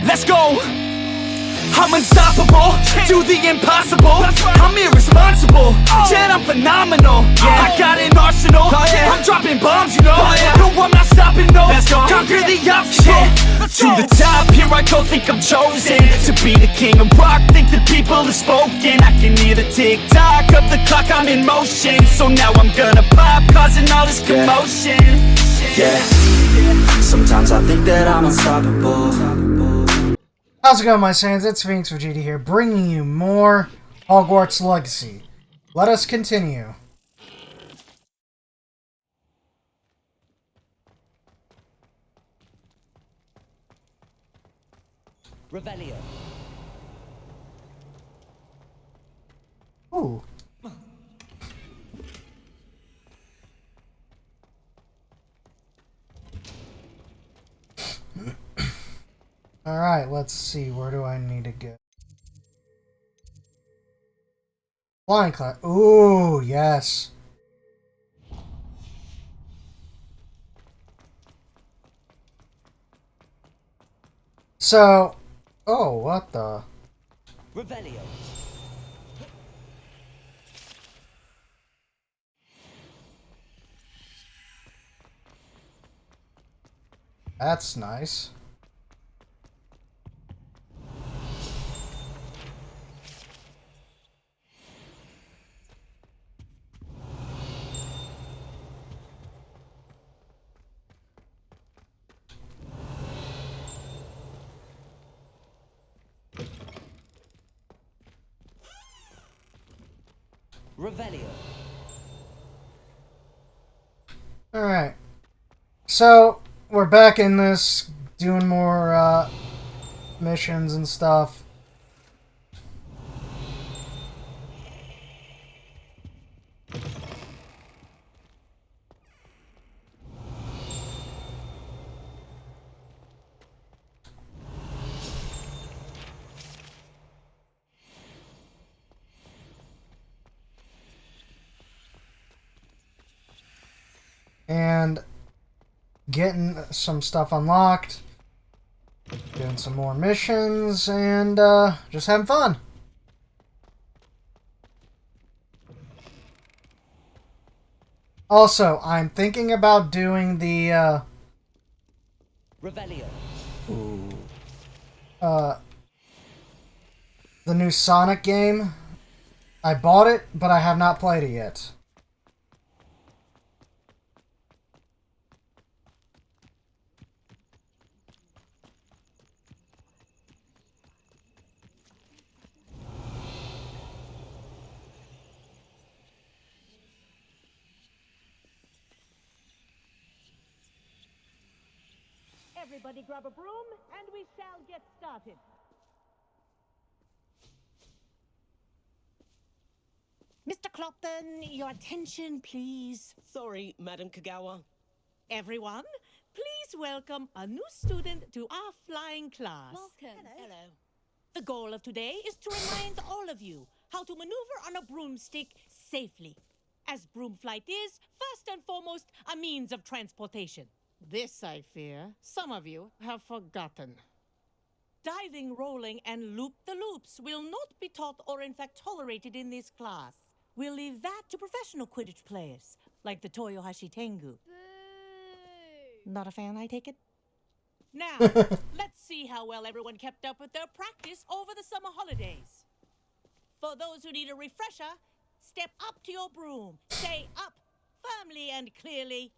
Let's go! I'm unstoppable, do the impossible. I'm irresponsible, yet I'm phenomenal. I got an arsenal, I'm dropping bombs, you know. No, I'm not stopping, no. Conquer the obstacle. To the top, here I go, think I'm chosen to be the king of rock, think the people have spoken. I can hear the tick-tock of the clock, I'm in motion. So now I'm gonna pop, causing all this commotion. Yeah, sometimes I think that I'm unstoppable. How's it going, my Saiyans? It's Phoenix Vegeta here, bringing you more Hogwarts Legacy. Let us continue. Revelio. Ooh. Alright, let's see. Where do I need to go? Flying class. Ooh, yes. So, oh, what the? Revelio. That's nice. Revelio. Alright. So, we're back in this, doing more, missions and stuff. And getting some stuff unlocked, doing some more missions, and just having fun. Also, I'm thinking about doing the Revelio. the new Sonic game. I bought it, but I have not played it yet. Everybody grab a broom, and we shall get started. Mr. Clopton, your attention, please. Sorry, Madam Kagawa. Everyone, please welcome a new student to our flying class. Welcome. Hello. The goal of today is to remind all of you how to maneuver on a broomstick safely, as broom flight is, first and foremost, a means of transportation. This, I fear, some of you have forgotten. Diving, rolling, and loop-the-loops will not be taught or in fact tolerated in this class. We'll leave that to professional Quidditch players, like the Toyohashi Tengu. Boo! Not a fan, I take it? Now, let's see how well everyone kept up with their practice over the summer holidays. For those who need a refresher, step up to your broom, stay up firmly and clearly,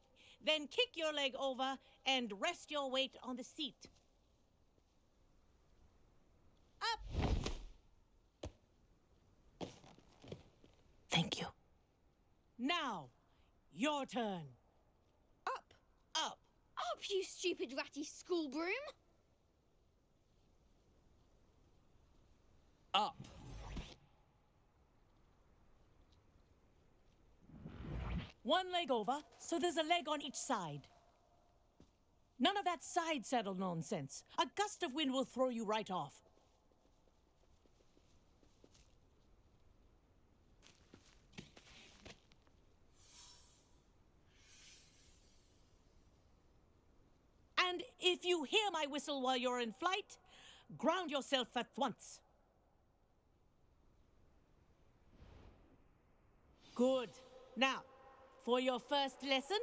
then kick your leg over and rest your weight on the seat. Up! Thank you. Now, your turn. Up! Up! Up, you stupid ratty school broom! Up. One leg over, so there's a leg on each side. None of that side saddle nonsense. A gust of wind will throw you right off. And if you hear my whistle while you're in flight, Ground yourself at once. Good. Now, for your first lesson,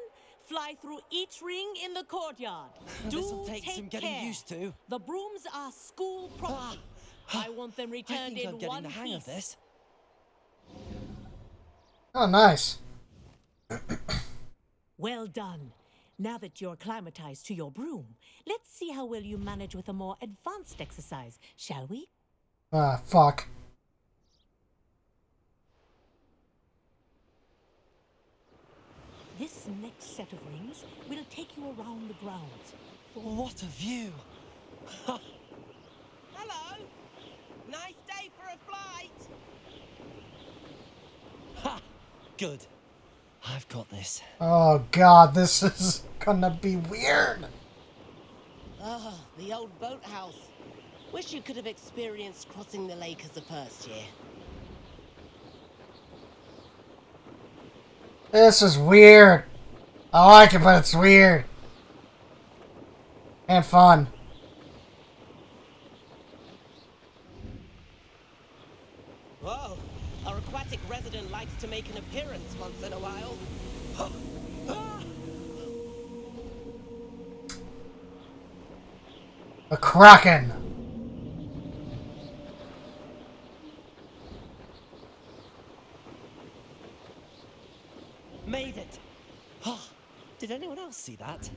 fly through each ring in the courtyard. This'll take some getting care. used to. The brooms are school property. I want them I returned think in I'm getting one the hang of piece. this. Oh, nice. Well done. Now that you're acclimatized to your broom, let's see how well you manage with a more advanced exercise, shall we? Ah, fuck. This next set of rings will take you around the grounds. What a view! Hello. Nice day for a flight. Ha! Good. I've got this. Oh god, this is gonna be weird. Ah, the old boathouse. Wish you could have experienced crossing the lake as a first year. This is weird. I like it, but it's weird. And fun. Whoa, our aquatic resident likes to make an appearance once in a while. A kraken. Made it! Oh, did anyone else see that?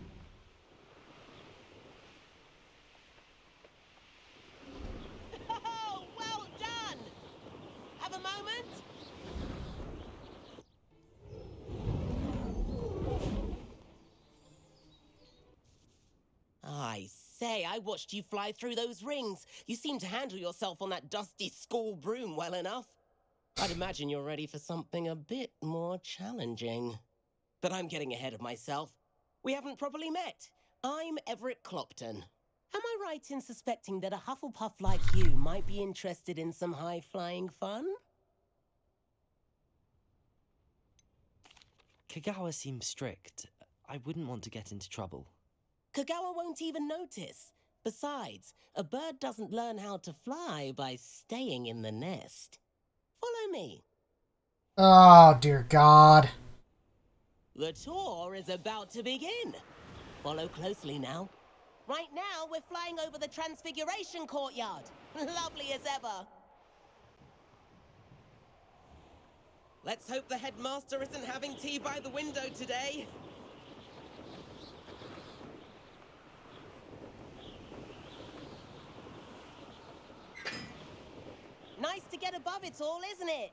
Oh, well done! Have a moment? I say, I watched you fly through those rings. You seem to handle yourself on that dusty school broom well enough. I'd imagine you're ready for something a bit more challenging. But I'm getting ahead of myself. We haven't properly met. I'm Everett Clopton. Am I right in suspecting that a Hufflepuff like you might be interested in some high-flying fun? Kagawa seems strict. I wouldn't want to get into trouble. Kagawa won't even notice. Besides, a bird doesn't learn how to fly by staying in the nest. Follow me. Oh, dear God. The tour is about to begin. Follow closely now. Right now, we're flying over the Transfiguration Courtyard. Lovely as ever. Let's hope the headmaster isn't having tea by the window today. Nice to get above it all, isn't it?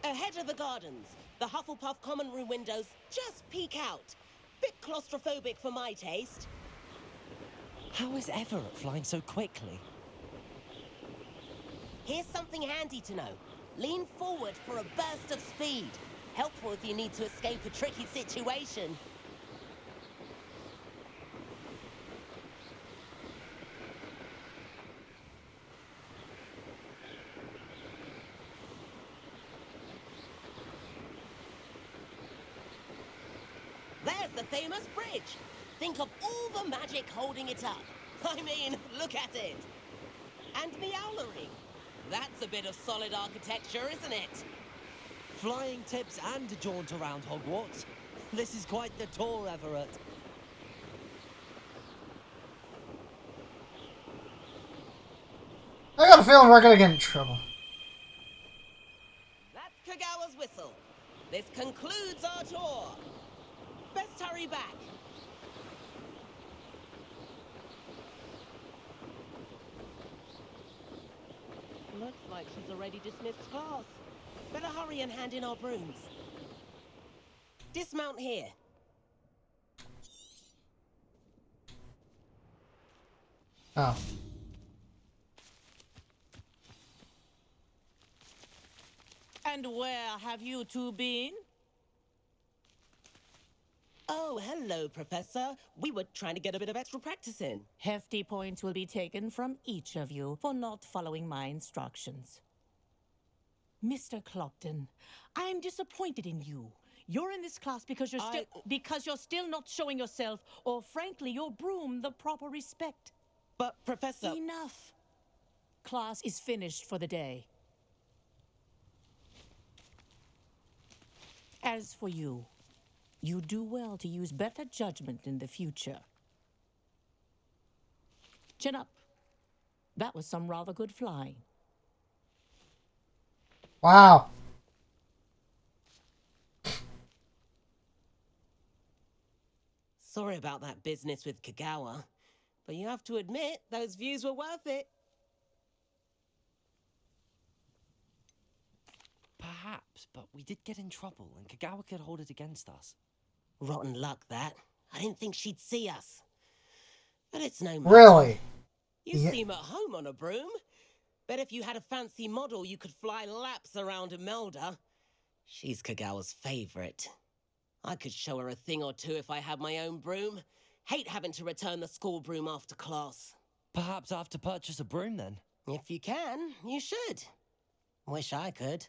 Ahead of the gardens, the Hufflepuff common room windows just peek out. Bit claustrophobic for my taste. How is Everett flying so quickly? Here's something handy to know. Lean forward for a burst of speed. Helpful if you need to escape a tricky situation. There's the famous bridge. Think of all the magic holding it up. I mean, look at it. And the Owlery. That's a bit of solid architecture, isn't it? Flying tips and a jaunt around Hogwarts. This is quite the tour, Everett. I got a feeling we're gonna get in trouble. That's Kagawa's whistle. This concludes our tour. Best hurry back. Looks like she's already dismissed class. Better hurry and hand in our brooms. Dismount here. Oh. And where have you two been? Oh, hello, Professor. We were trying to get a bit of extra practice in. Hefty points will be taken from each of you for not following my instructions. Mr. Clopton, I'm disappointed in you. You're in this class because you're still not showing yourself, or frankly, your broom the proper respect. But, Professor... Enough. Class is finished for the day. As for you, you do well to use better judgment in the future. Chin up. That was some rather good flying. Wow. Sorry about that business with Kagawa, but you have to admit, those views were worth it. Perhaps, but we did get in trouble, and Kagawa could hold it against us. Rotten luck, that. I didn't think she'd see us. But it's no matter. Really? You seem at home on a broom. Bet if you had a fancy model, you could fly laps around Imelda. She's Kagawa's favorite. I could show her a thing or two if I had my own broom. Hate having to return the school broom after class. Perhaps I have to purchase a broom then. If you can, you should. Wish I could.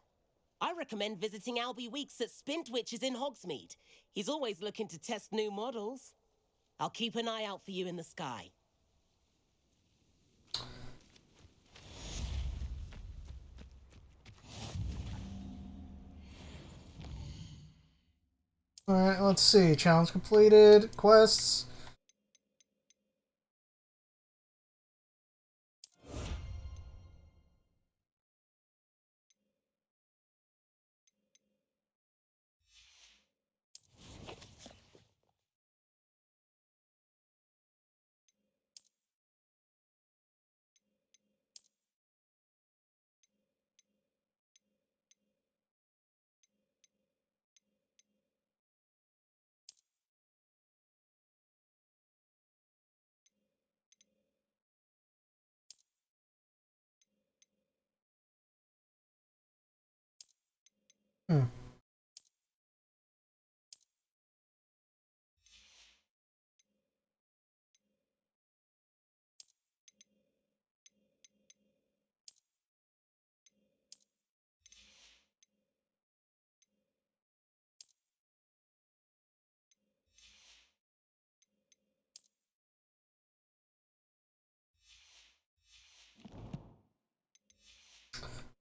I recommend visiting Albie Weeks at Spintwitches in Hogsmeade. He's always looking to test new models. I'll keep an eye out for you in the sky. Alright, let's see. Challenge completed. Quests.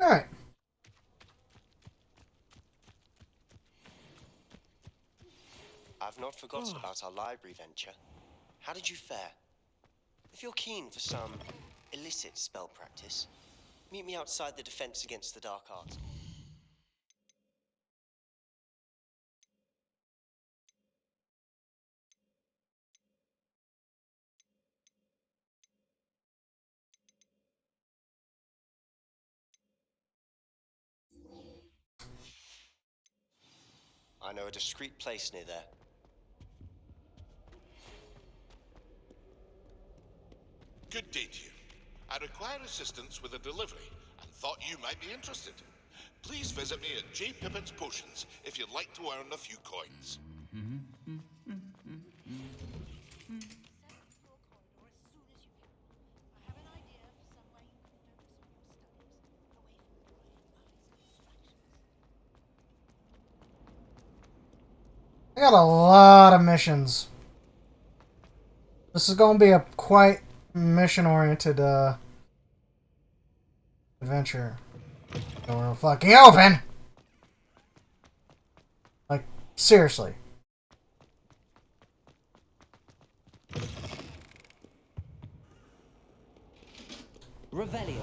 Alright. I've not forgotten about our library venture. How did you fare? If you're keen for some illicit spell practice, meet me outside the Defense Against the Dark Arts. I know a discreet place near there. Good day to you. I require assistance with a delivery and thought you might be interested. Please visit me at J. Pippin's Potions if you'd like to earn a few coins. I got a lot of missions. This is going to be a quite mission-oriented adventure. Door fucking open! Like, seriously. Revelio.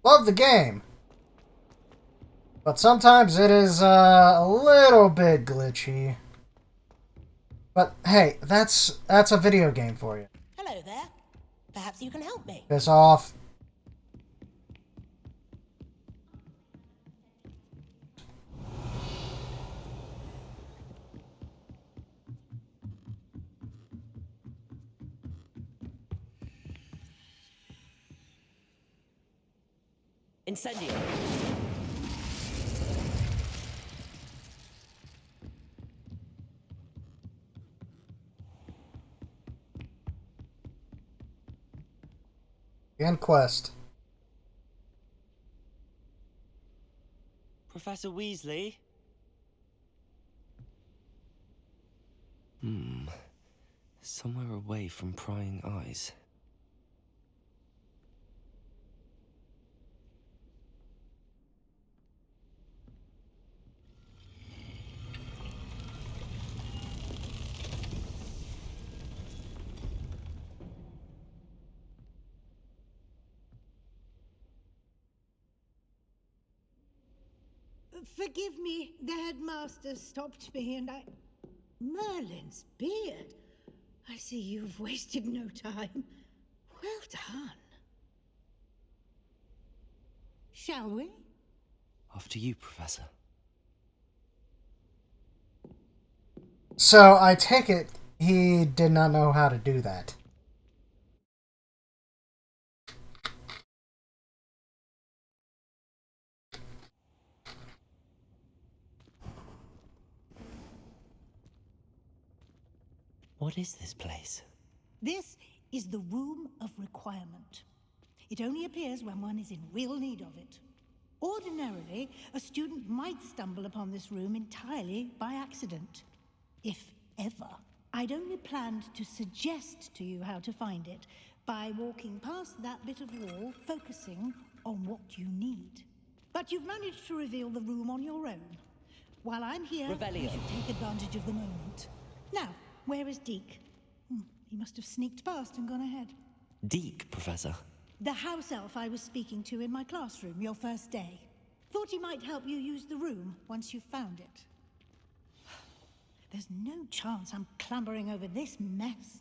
Love the game. But sometimes it is a little bit glitchy. But hey, that's a video game for you. Hello there. Perhaps you can help me. Piss off. Incendio. End quest. Professor Weasley? Somewhere away from prying eyes. Forgive me, the headmaster stopped me and I... Merlin's beard. I see you've wasted no time. Well done. Shall we? After you, Professor. So I take it he did not know how to do that. What is this place? This is the Room of Requirement. It only appears when one is in real need of it. Ordinarily, a student might stumble upon this room entirely by accident. If ever. I'd only planned to suggest to you how to find it by walking past that bit of wall, focusing on what you need. But you've managed to reveal the room on your own. While I'm here, you should take advantage of the moment. Now, where is Deke? He must have sneaked past and gone ahead. Deke, Professor. The house elf I was speaking to in my classroom your first day. Thought he might help you use the room once you've found it. There's no chance I'm clambering over this mess.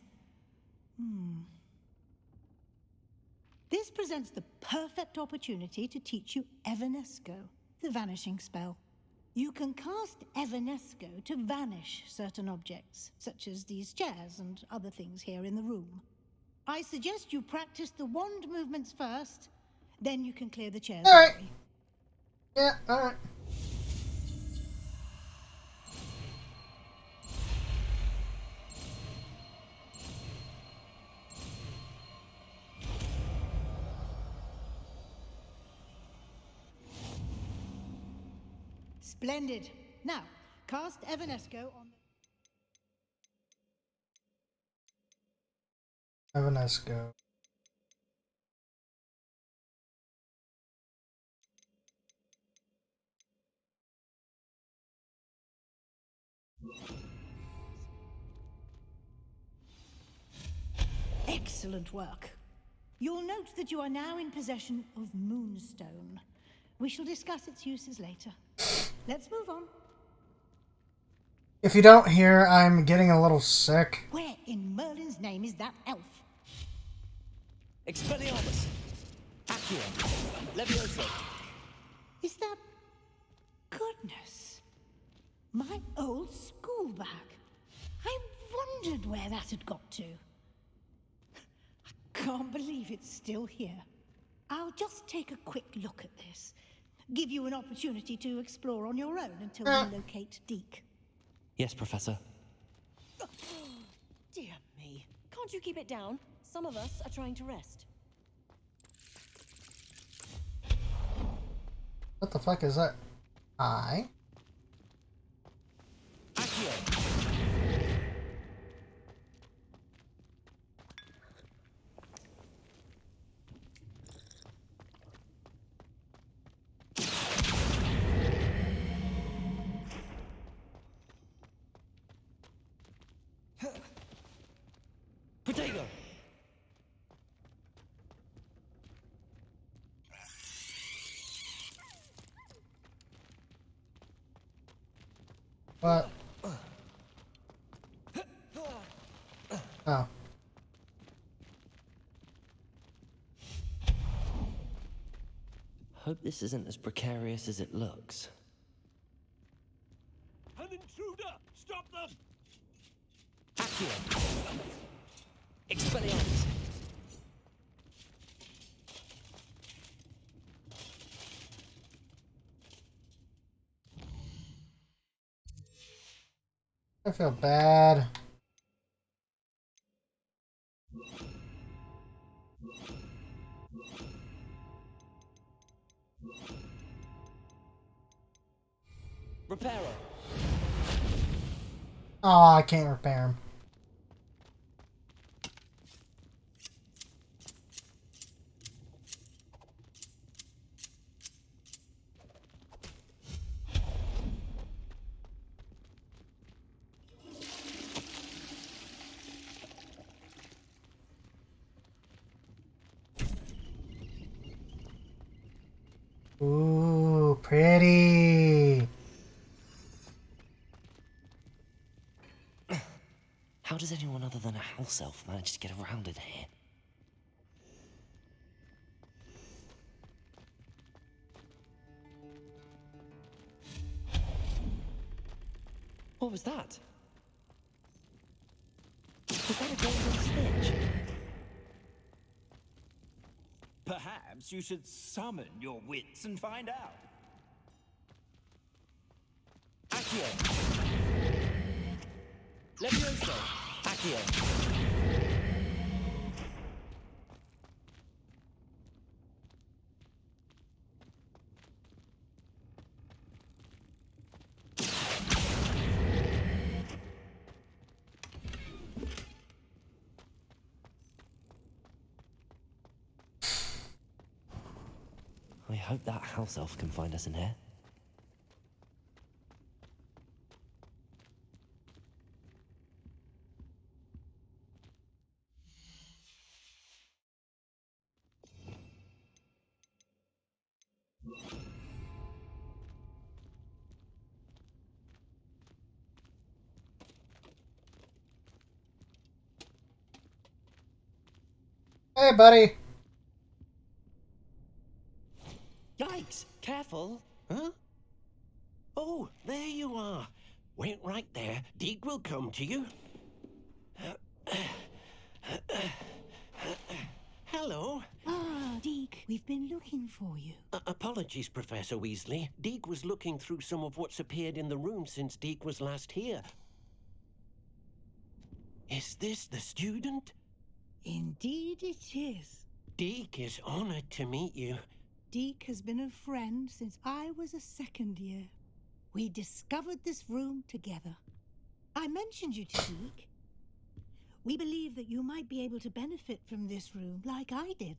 This presents the perfect opportunity to teach you Evanesco, the vanishing spell. You can cast Evanesco to vanish certain objects, such as these chairs and other things here in the room. I suggest you practice the wand movements first, then you can clear the chairs. All right. Yeah, all right. Splendid. Now, cast Evanesco on the... Evanesco. Excellent work. You'll note that you are now in possession of Moonstone. We shall discuss its uses later. Let's move on. If you don't hear, I'm getting a little sick. Where in Merlin's name is that elf? Expelliarmus! Accio! Levioso! Is that... Goodness. My old school bag. I wondered where that had got to. I can't believe it's still here. I'll just take a quick look at this. Give you an opportunity to explore on your own until we locate Deke. Yes, Professor. Dear me. Can't you keep it down? Some of us are trying to rest. What the fuck is that? I? Accio! Potato! What? Oh. Hope this isn't as precarious as it looks. An intruder! Stop them! Accio! Expelliarmus! I feel bad. Repairer. Oh, I can't repair him. Ooh, pretty. How does anyone other than a house elf manage to get around in here? What was that? Was that a golden snitch? Perhaps you should summon your wits and find out. Accio! Levioso! Accio! I hope that house elf can find us in here. Hey, buddy. Yikes! Careful! Huh? Oh, there you are. Wait right there. Deke will come to you. Hello. Ah, Deke, we've been looking for you. Apologies, Professor Weasley. Deke was looking through some of what's appeared in the room since Deke was last here. Is this the student? Indeed it is. Deke is honored to meet you. Deke has been a friend since I was a second year. We discovered this room together. I mentioned you to Deke. We believe that you might be able to benefit from this room like I did.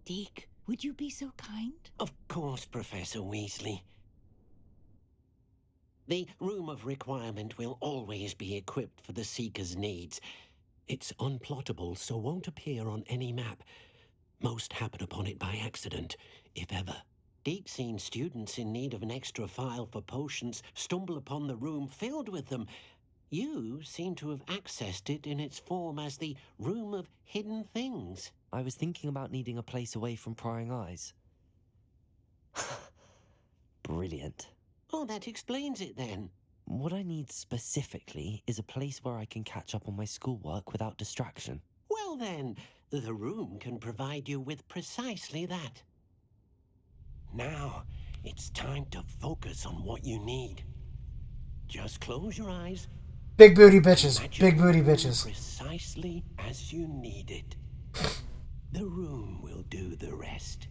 Deke, would you be so kind? Of course, Professor Weasley. The Room of Requirement will always be equipped for the Seeker's needs. It's unplottable, so won't appear on any map. Most happen upon it by accident, if ever. Deke's seen students in need of an extra file for potions stumble upon the room filled with them. You seem to have accessed it in its form as the Room of Hidden Things. I was thinking about needing a place away from prying eyes. Brilliant. Oh, that explains it then. What I need specifically is a place where I can catch up on my schoolwork without distraction. Well then, the room can provide you with precisely that. Now, it's time to focus on what you need. Just close your eyes. Big booty bitches. Big booty bitches. Precisely as you need it. The room will do the rest.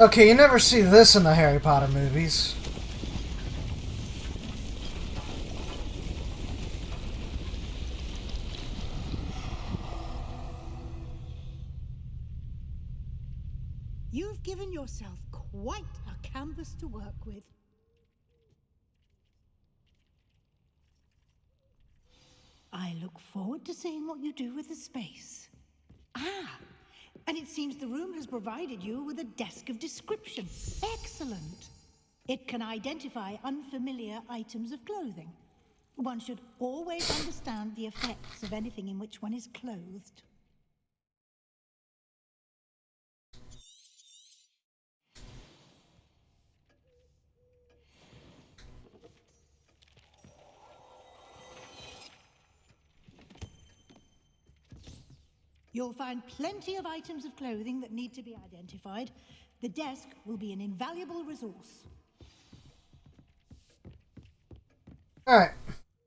Okay, you never see this in the Harry Potter movies. You've given yourself quite a canvas to work with. I look forward to seeing what you do with the space. Ah, and it seems the room has provided you with a desk of description. Excellent. It can identify unfamiliar items of clothing. One should always understand the effects of anything in which one is clothed. You'll find plenty of items of clothing that need to be identified. The desk will be an invaluable resource. Alright.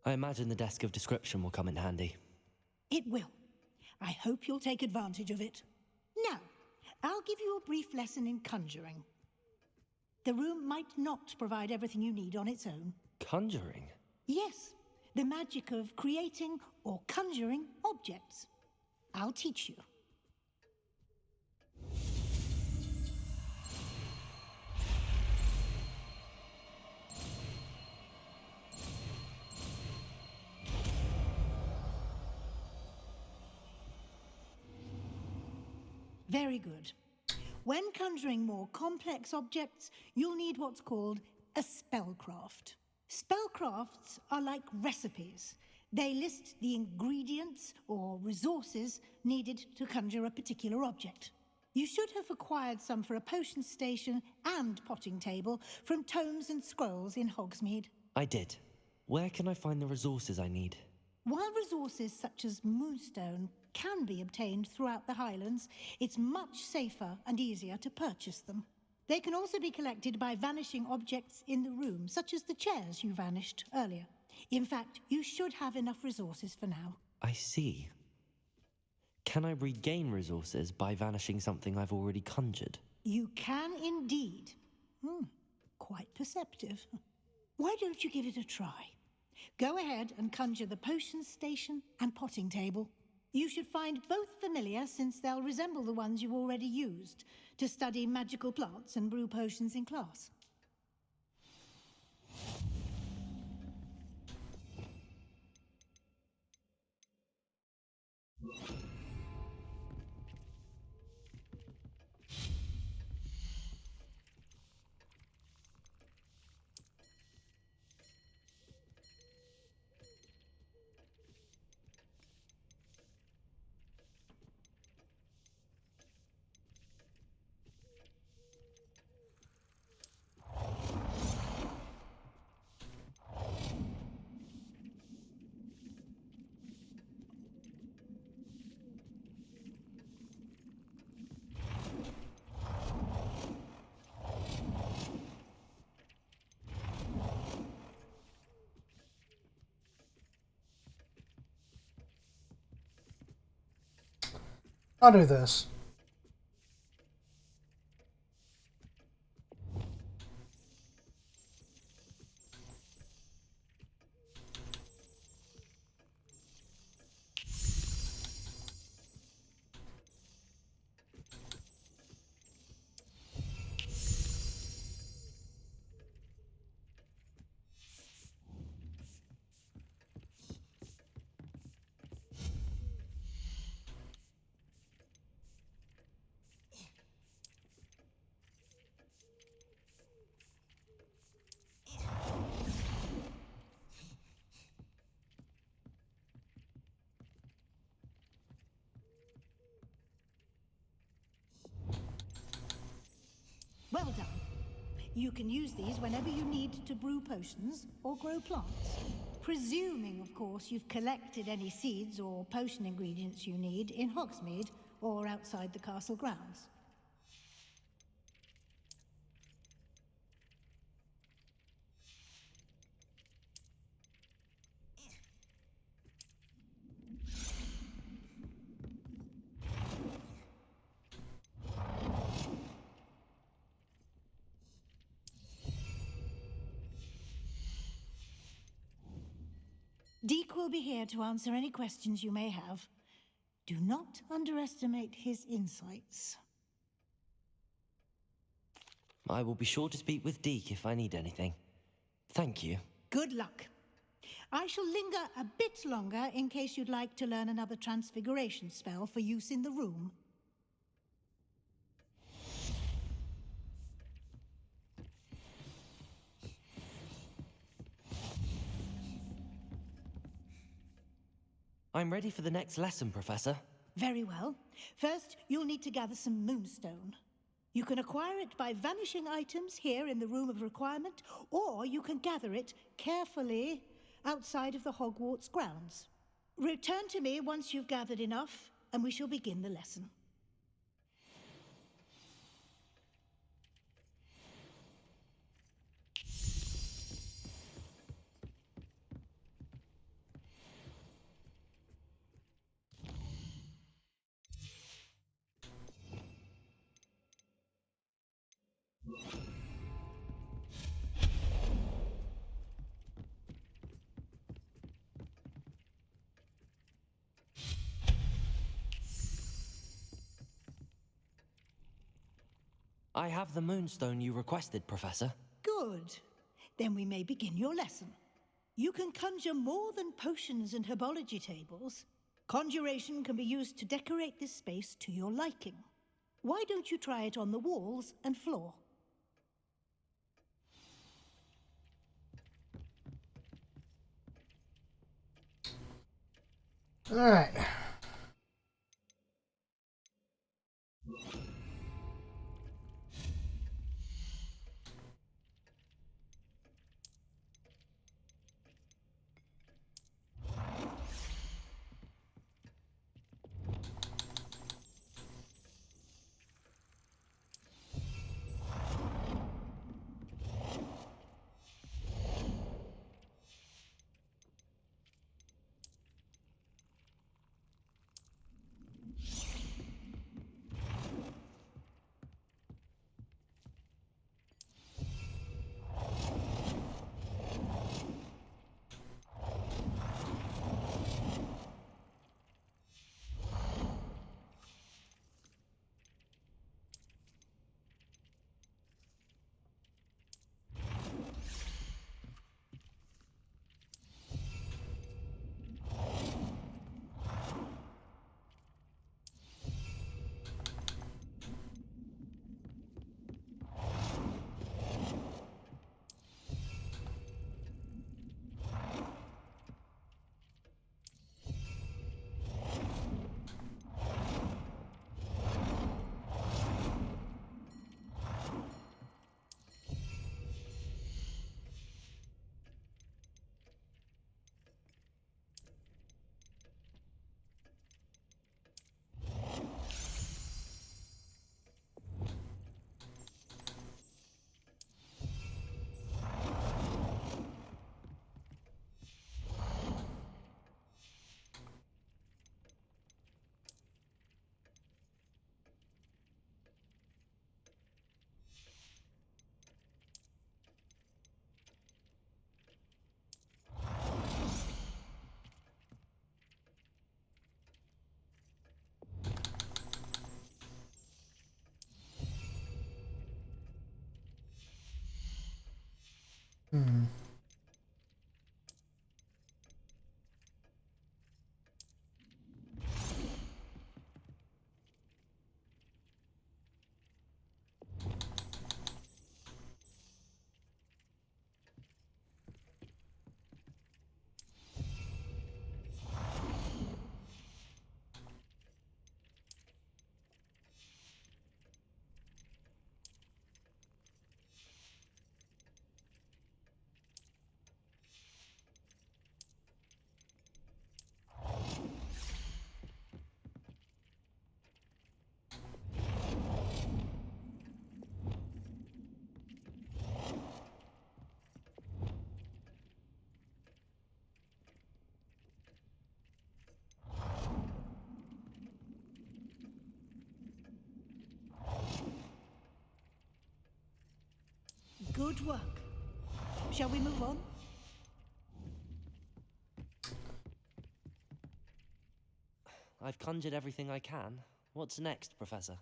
I imagine the desk of description will come in handy. It will. I hope you'll take advantage of it. Now, I'll give you a brief lesson in conjuring. The room might not provide everything you need on its own. Conjuring? Yes, the magic of creating or conjuring objects. I'll teach you. Very good. When conjuring more complex objects, you'll need what's called a spellcraft. Spellcrafts are like recipes. They list the ingredients or resources needed to conjure a particular object. You should have acquired some for a potion station and potting table from tomes and scrolls in Hogsmeade. I did. Where can I find the resources I need? While resources such as moonstone can be obtained throughout the Highlands, it's much safer and easier to purchase them. They can also be collected by vanishing objects in the room, such as the chairs you vanished earlier. In fact, you should have enough resources for now. I see. Can I regain resources by vanishing something I've already conjured? You can indeed. Quite perceptive. Why don't you give it a try? Go ahead and conjure the potion station and potting table. You should find both familiar, since they'll resemble the ones you've already used to study magical plants and brew potions in class. I'll do this. Well done. You can use these whenever you need to brew potions or grow plants. Presuming, of course, you've collected any seeds or potion ingredients you need in Hogsmeade or outside the castle grounds. Deke will be here to answer any questions you may have. Do not underestimate his insights. I will be sure to speak with Deke if I need anything. Thank you. Good luck. I shall linger a bit longer in case you'd like to learn another transfiguration spell for use in the room. I'm ready for the next lesson, Professor. Very well. First, you'll need to gather some moonstone. You can acquire it by vanishing items here in the Room of Requirement, or you can gather it carefully outside of the Hogwarts grounds. Return to me once you've gathered enough, and we shall begin the lesson. I have the moonstone you requested, Professor. Good. Then we may begin your lesson. You can conjure more than potions and herbology tables. Conjuration can be used to decorate this space to your liking. Why don't you try it on the walls and floor? All right. Hmm. Good work. Shall we move on? I've conjured everything I can. What's next, Professor?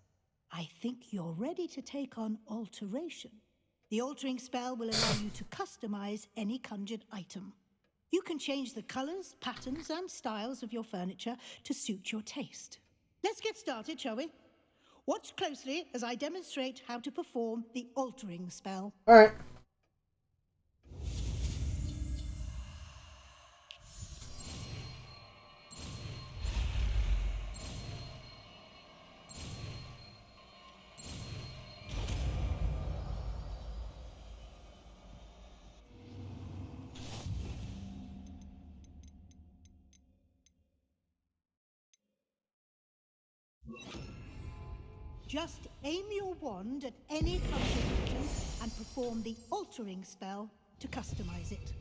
I think you're ready to take on alteration. The altering spell will allow you to customize any conjured item. You can change the colors, patterns, and styles of your furniture to suit your taste. Let's get started, shall we? Watch closely as I demonstrate how to perform the altering spell. All right. Just aim your wand at any combination and perform the altering spell to customize it.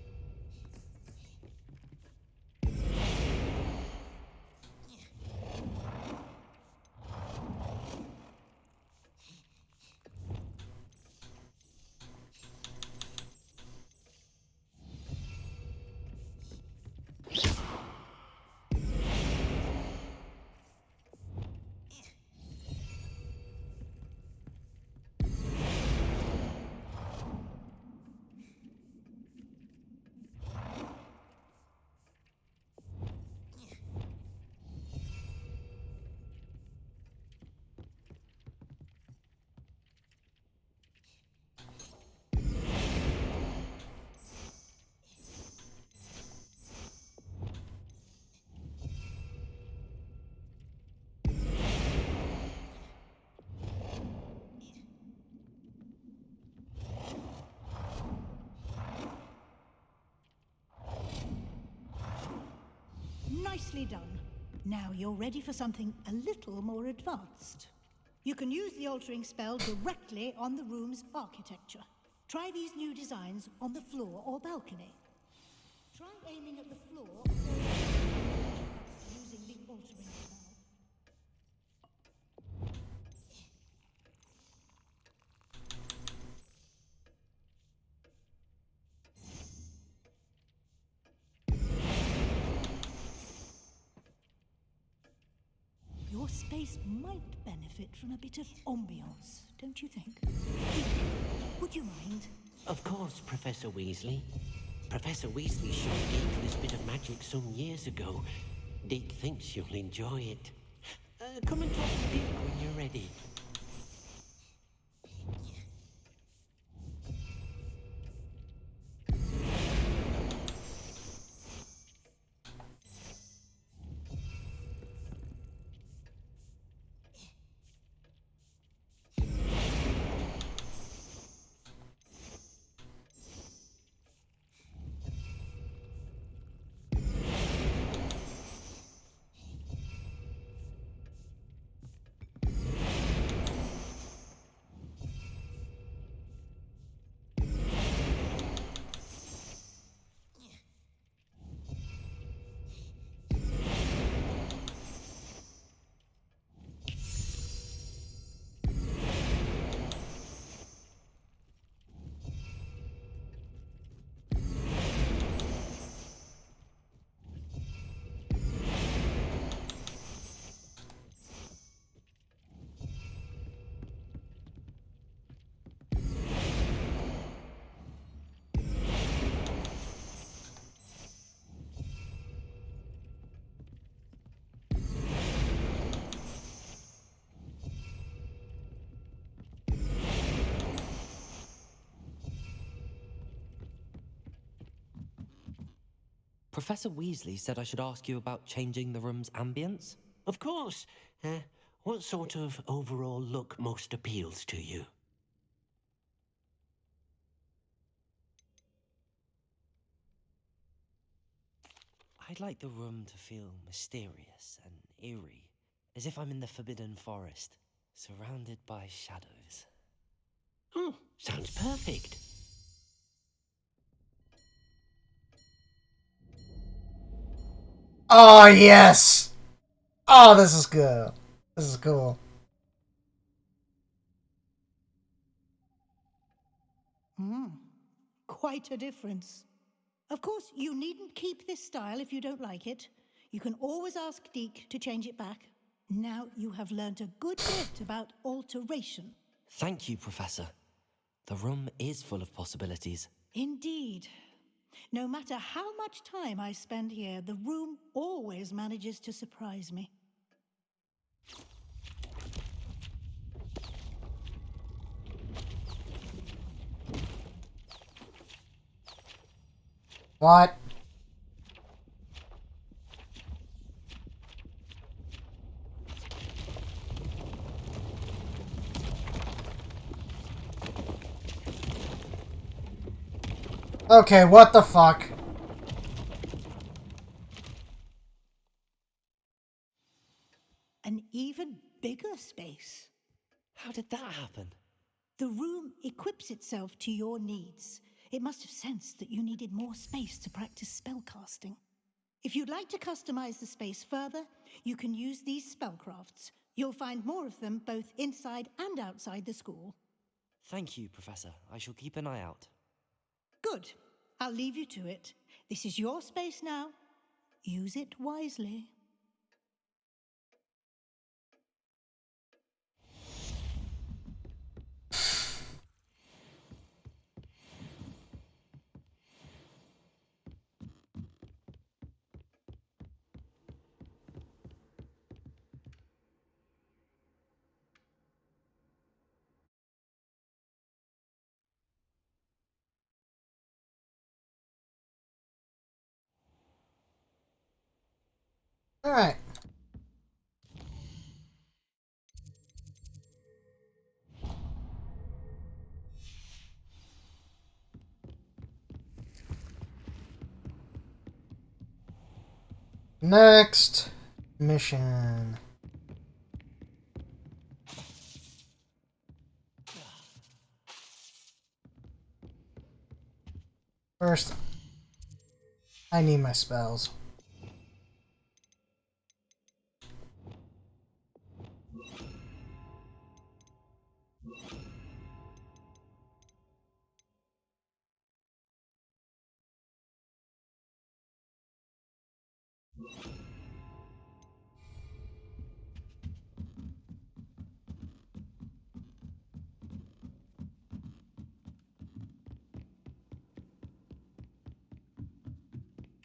Nicely done. Now you're ready for something a little more advanced. You can use the altering spell directly on the room's architecture. Try these new designs on the floor or balcony. Try aiming at the floor using the altering spell. Your space might benefit from a bit of ambiance, don't you think? Would you mind? Of course, Professor Weasley. Professor Weasley showed Deke this bit of magic some years ago. Deke thinks you'll enjoy it. Come and talk to Deke when you're ready. Professor Weasley said I should ask you about changing the room's ambience? Of course. What sort of overall look most appeals to you? I'd like the room to feel mysterious and eerie, as if I'm in the Forbidden Forest, surrounded by shadows. Oh, sounds perfect. Oh, yes! Oh, this is good. This is cool. Quite a difference. Of course, you needn't keep this style if you don't like it. You can always ask Deke to change it back. Now you have learnt a good bit about alteration. Thank you, Professor. The room is full of possibilities. Indeed. No matter how much time I spend here, the room always manages to surprise me. What? Okay, what the fuck? An even bigger space. How did that happen? The room equips itself to your needs. It must have sensed that you needed more space to practice spellcasting. If you'd like to customize the space further, you can use these spellcrafts. You'll find more of them both inside and outside the school. Thank you, Professor. I shall keep an eye out. Good. I'll leave you to it. This is your space now. Use it wisely. All right. Next mission. First, I need my spells.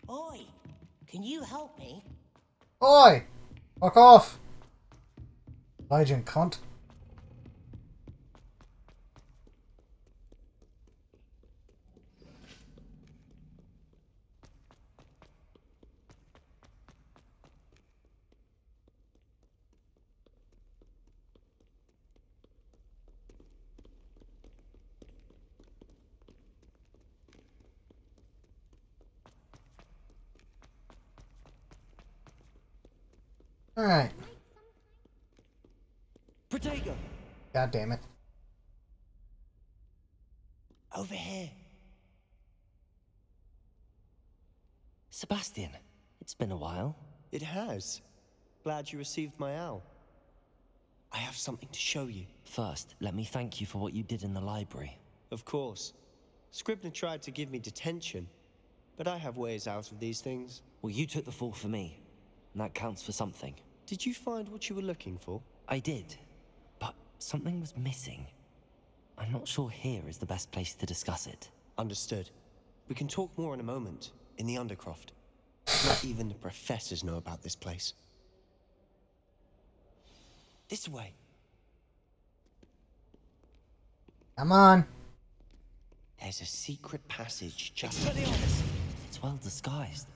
Oi, can you help me? Oi! Fuck off! Legend cunt. Alright. Protego! God damn it. Over here. Sebastian, it's been a while. It has. Glad you received my owl. I have something to show you. First, let me thank you for what you did in the library. Of course. Scribner tried to give me detention, but I have ways out of these things. Well, you took the fall for me, and that counts for something. Did you find what you were looking for? I did, but something was missing. I'm not sure here is the best place to discuss it. Understood. We can talk more in a moment, in the Undercroft. Not even the professors know about this place. This way. Come on. There's a secret passage just... It's well disguised.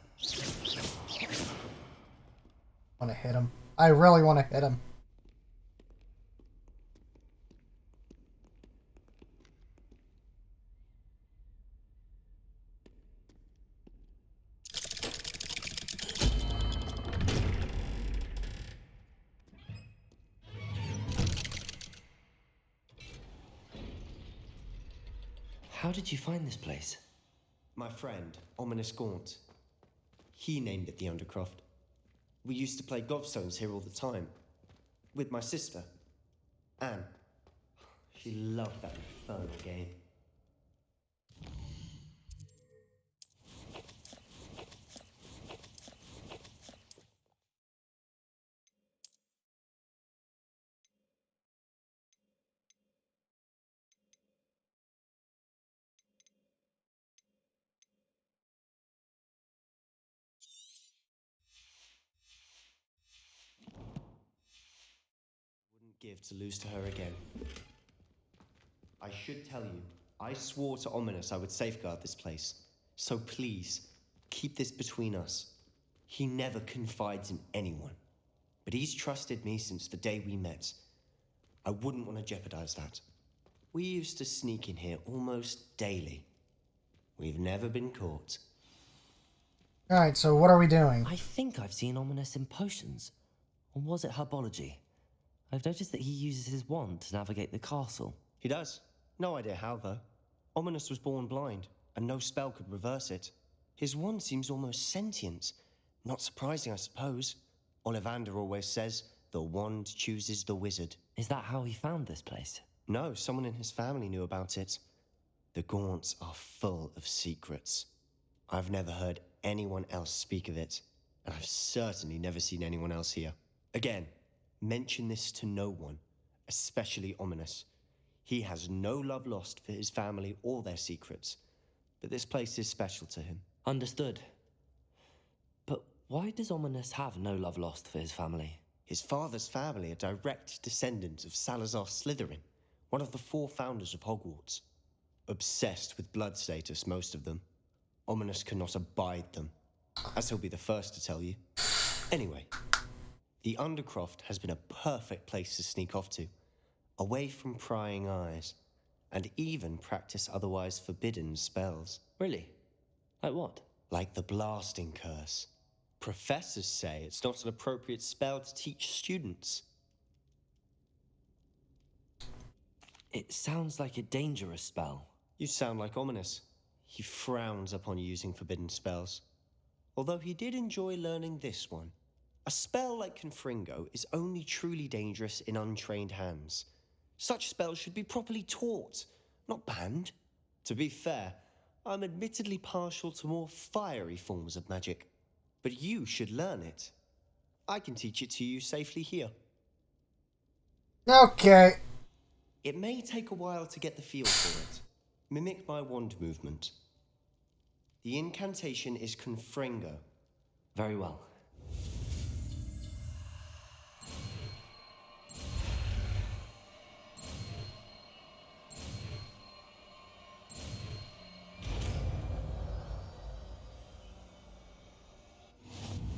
I want to hit him. I really want to hit him. How did you find this place? My friend, Ominous Gaunt. He named it the Undercroft. We used to play gobstones here all the time. With my sister, Anne. She loved that infernal game. Give to lose to her again. I should tell you, I swore to Ominous I would safeguard this place. So please, keep this between us. He never confides in anyone. But he's trusted me since the day we met. I wouldn't want to jeopardize that. We used to sneak in here almost daily. We've never been caught. Alright, so what are we doing? I think I've seen Ominous in potions. Or was it herbology? I've noticed that he uses his wand to navigate the castle. He does. No idea how, though. Ominous was born blind, and no spell could reverse it. His wand seems almost sentient. Not surprising, I suppose. Ollivander always says, the wand chooses the wizard. Is that how he found this place? No, someone in his family knew about it. The Gaunts are full of secrets. I've never heard anyone else speak of it, and I've certainly never seen anyone else here. Again, mention this to no one, especially Ominous. He has no love lost for his family or their secrets, but this place is special to him. Understood. But why does Ominous have no love lost for his family? His father's family are direct descendants of Salazar Slytherin, one of the 4 founders of Hogwarts. Obsessed with blood status, most of them. Ominous cannot abide them, as he'll be the first to tell you. Anyway, the Undercroft has been a perfect place to sneak off to, away from prying eyes, and even practice otherwise forbidden spells. Really? Like what? Like the blasting curse. Professors say it's not an appropriate spell to teach students. It sounds like a dangerous spell. You sound like Ominous. He frowns upon using forbidden spells. Although he did enjoy learning this one. A spell like Confringo is only truly dangerous in untrained hands. Such spells should be properly taught, not banned. To be fair, I'm admittedly partial to more fiery forms of magic. But you should learn it. I can teach it to you safely here. Okay. It may take a while to get the feel for it. Mimic my wand movement. The incantation is Confringo. Very well.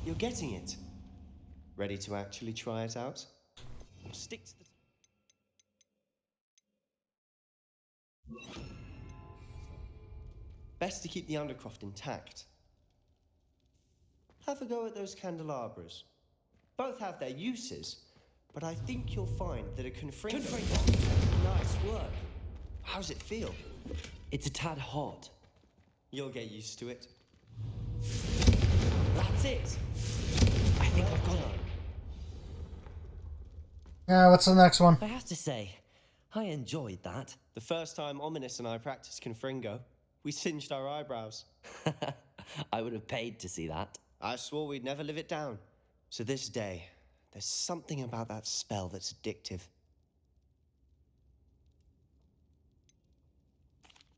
You're getting it. Ready to actually try it out? Stick to the... Best to keep the Undercroft intact. Have a go at those candelabras. Both have their uses, but I think you'll find that a Confringo... Nice work. How's it feel? It's a tad hot. You'll get used to it. That's it. I think I've got it. Yeah, what's the next one? I have to say, I enjoyed that. The first time Ominous and I practiced Confringo, we singed our eyebrows. I would have paid to see that. I swore we'd never live it down. So this day, there's something about that spell that's addictive.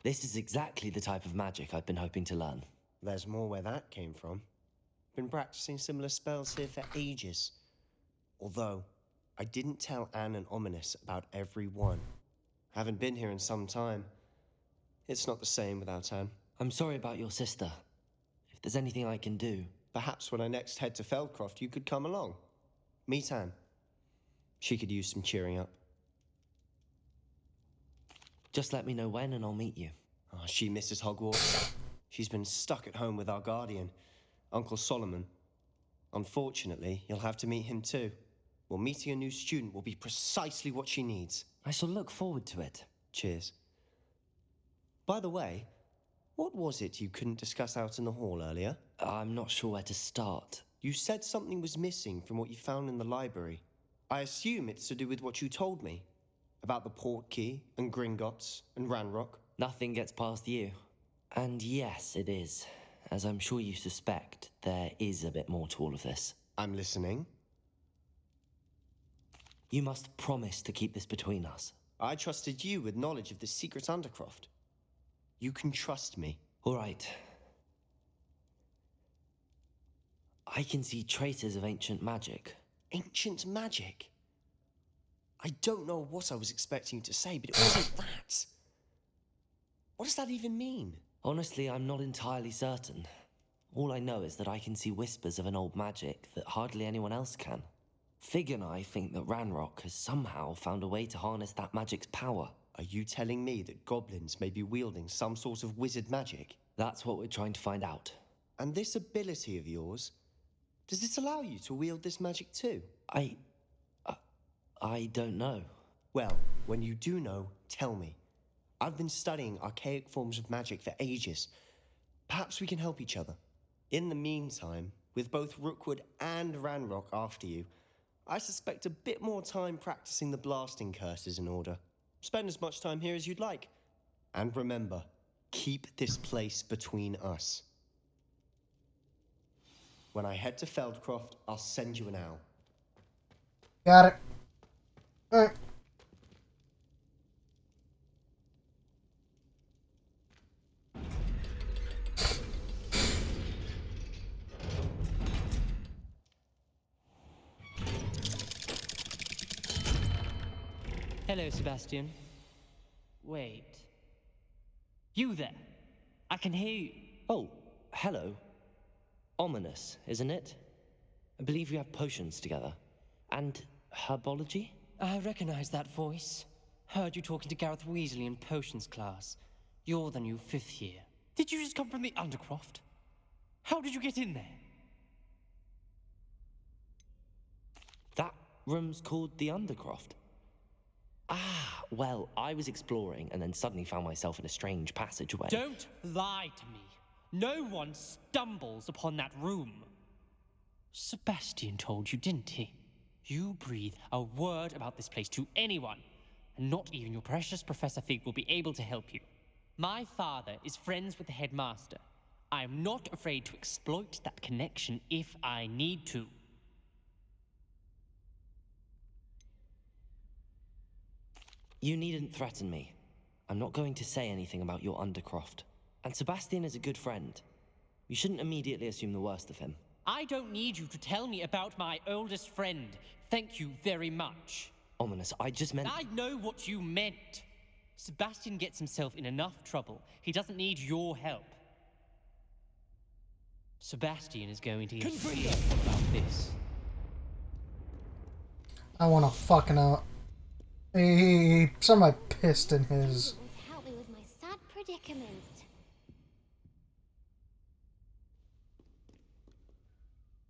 This is exactly the type of magic I've been hoping to learn. There's more where that came from. Been practicing similar spells here for ages. Although, I didn't tell Anne and Ominous about every one. Haven't been here in some time. It's not the same without Anne. I'm sorry about your sister. If there's anything I can do... Perhaps when I next head to Feldcroft, you could come along. Meet Anne. She could use some cheering up. Just let me know when and I'll meet you. Oh, she misses Hogwarts. She's been stuck at home with our guardian, Uncle Solomon. Unfortunately, you'll have to meet him too. Well, meeting a new student will be precisely what she needs. I shall look forward to it. Cheers. By the way, what was it you couldn't discuss out in the hall earlier? I'm not sure where to start. You said something was missing from what you found in the library. I assume it's to do with what you told me. About the Portkey, and Gringotts, and Ranrock. Nothing gets past you. And yes, it is. As I'm sure you suspect, there is a bit more to all of this. I'm listening. You must promise to keep this between us. I trusted you with knowledge of the secret Undercroft. You can trust me. All right. I can see traces of ancient magic. Ancient magic? I don't know what I was expecting you to say, but it wasn't that. What does that even mean? Honestly, I'm not entirely certain. All I know is that I can see whispers of an old magic that hardly anyone else can. Fig and I think that Ranrock has somehow found a way to harness that magic's power. Are you telling me that goblins may be wielding some sort of wizard magic? That's what we're trying to find out. And this ability of yours, does it allow you to wield this magic too? I don't know. Well, when you do know, tell me. I've been studying archaic forms of magic for ages. Perhaps we can help each other. In the meantime, with both Rookwood and Ranrock after you, I suspect a bit more time practicing the blasting curse is in order. Spend as much time here as you'd like. And remember, keep this place between us. When I head to Feldcroft, I'll send you an owl. Got it. Alright. Hello, Sebastian. Wait. You there? I can hear you. Oh, hello. Ominous, isn't it? I believe we have potions together. And herbology? I recognize that voice. Heard you talking to Gareth Weasley in potions class. You're the new 5th year. Did you just come from the Undercroft? How did you get in there? That room's called the Undercroft. Ah, well, I was exploring and then suddenly found myself in a strange passageway. Don't lie to me. No one stumbles upon that room. Sebastian told you, didn't he? You breathe a word about this place to anyone, and not even your precious Professor Fig will be able to help you. My father is friends with the headmaster. I am not afraid to exploit that connection if I need to. You needn't threaten me. I'm not going to say anything about your Undercroft. And Sebastian is a good friend. You shouldn't immediately assume the worst of him. I don't need you to tell me about my oldest friend. Thank you very much. Ominous, I just meant... I know what you meant. Sebastian gets himself in enough trouble. He doesn't need your help. Sebastian is going to get fearful about this. I want to fucking out. He somebody pissed in his. Help me with my sad predicament.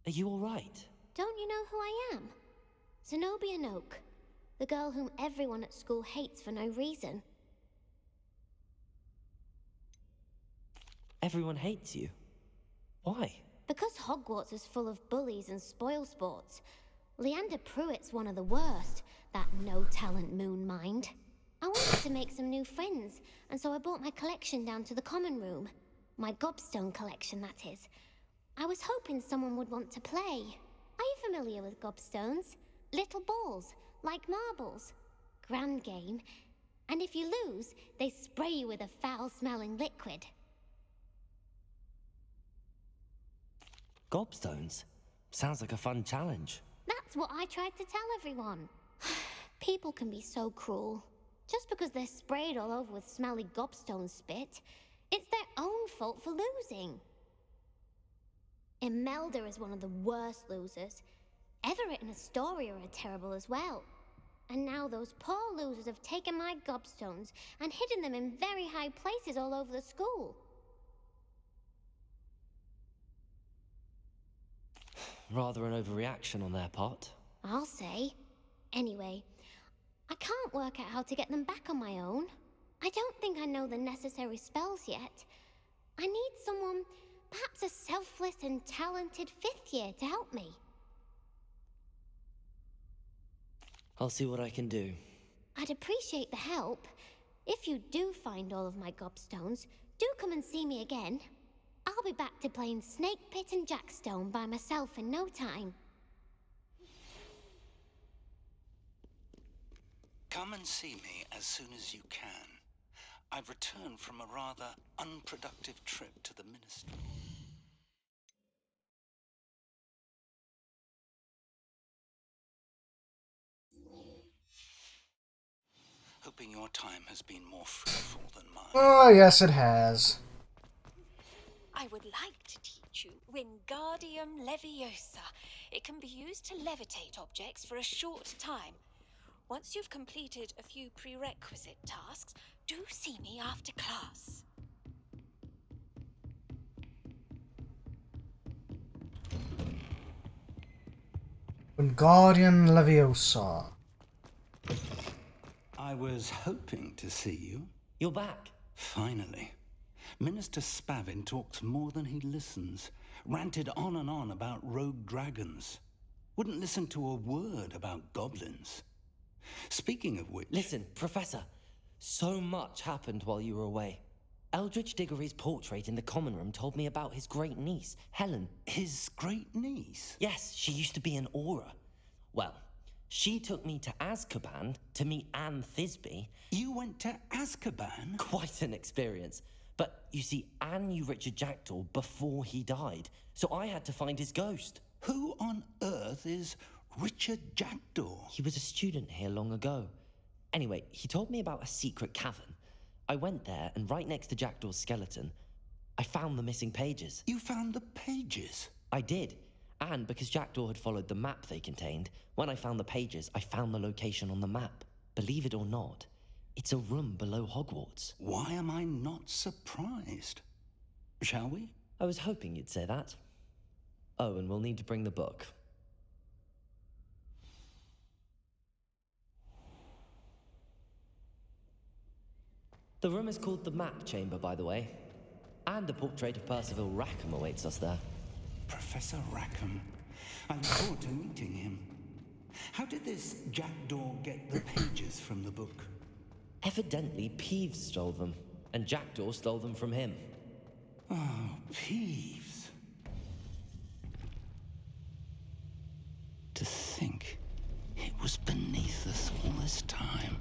Are you alright? Don't you know who I am? Zenobia Noak, the girl whom everyone at school hates for no reason. Everyone hates you. Why? Because Hogwarts is full of bullies and spoilsports. Leander Pruitt's one of the worst, that no-talent moon mind. I wanted to make some new friends, and so I brought my collection down to the common room. My gobstone collection, that is. I was hoping someone would want to play. Are you familiar with gobstones? Little balls, like marbles. Grand game. And if you lose, they spray you with a foul-smelling liquid. Gobstones? Sounds like a fun challenge. That's what I tried to tell everyone. People can be so cruel. Just because they're sprayed all over with smelly gobstone spit, it's their own fault for losing. Imelda is one of the worst losers. Everett and Astoria are terrible as well. And now those poor losers have taken my gobstones and hidden them in very high places all over the school. Rather an overreaction on their part. I'll say. Anyway, I can't work out how to get them back on my own. I don't think I know the necessary spells yet. I need someone, perhaps a selfless and talented 5th year to help me. I'll see what I can do. I'd appreciate the help. If you do find all of my gobstones, do come and see me again. I'll be back to playing Snake Pit and Jackstone by myself in no time. Come and see me as soon as you can. I've returned from a rather unproductive trip to the Ministry. Hoping your time has been more fruitful than mine. Oh, yes, it has. I would like to teach you Wingardium Leviosa. It can be used to levitate objects for a short time. Once you've completed a few prerequisite tasks, do see me after class. Wingardium Leviosa. I was hoping to see you. You're back. Finally. Minister Spavin talks more than he listens. Ranted on and on about rogue dragons. Wouldn't listen to a word about goblins. Speaking of which... Listen, Professor. So much happened while you were away. Eldridge Diggory's portrait in the common room told me about his great niece, Helen. His great niece? Yes, she used to be an Auror. Well, she took me to Azkaban to meet Anne Thisbe. You went to Azkaban? Quite an experience. But you see, Anne knew Richard Jackdaw before he died, so I had to find his ghost. Who on earth is Richard Jackdaw? He was a student here long ago. Anyway, he told me about a secret cavern. I went there, and right next to Jackdaw's skeleton, I found the missing pages. You found the pages? I did. And because Jackdaw had followed the map they contained, when I found the pages, I found the location on the map. Believe it or not, it's a room below Hogwarts. Why am I not surprised? Shall we? I was hoping you'd say that. Oh, and we'll need to bring the book. The room is called the Map Chamber, by the way. And a portrait of Percival Rackham awaits us there. Professor Rackham. I look forward to meeting him. How did this Jackdaw get the pages from the book? Evidently, Peeves stole them, and Jackdaw stole them from him. Oh, Peeves. To think it was beneath us all this time.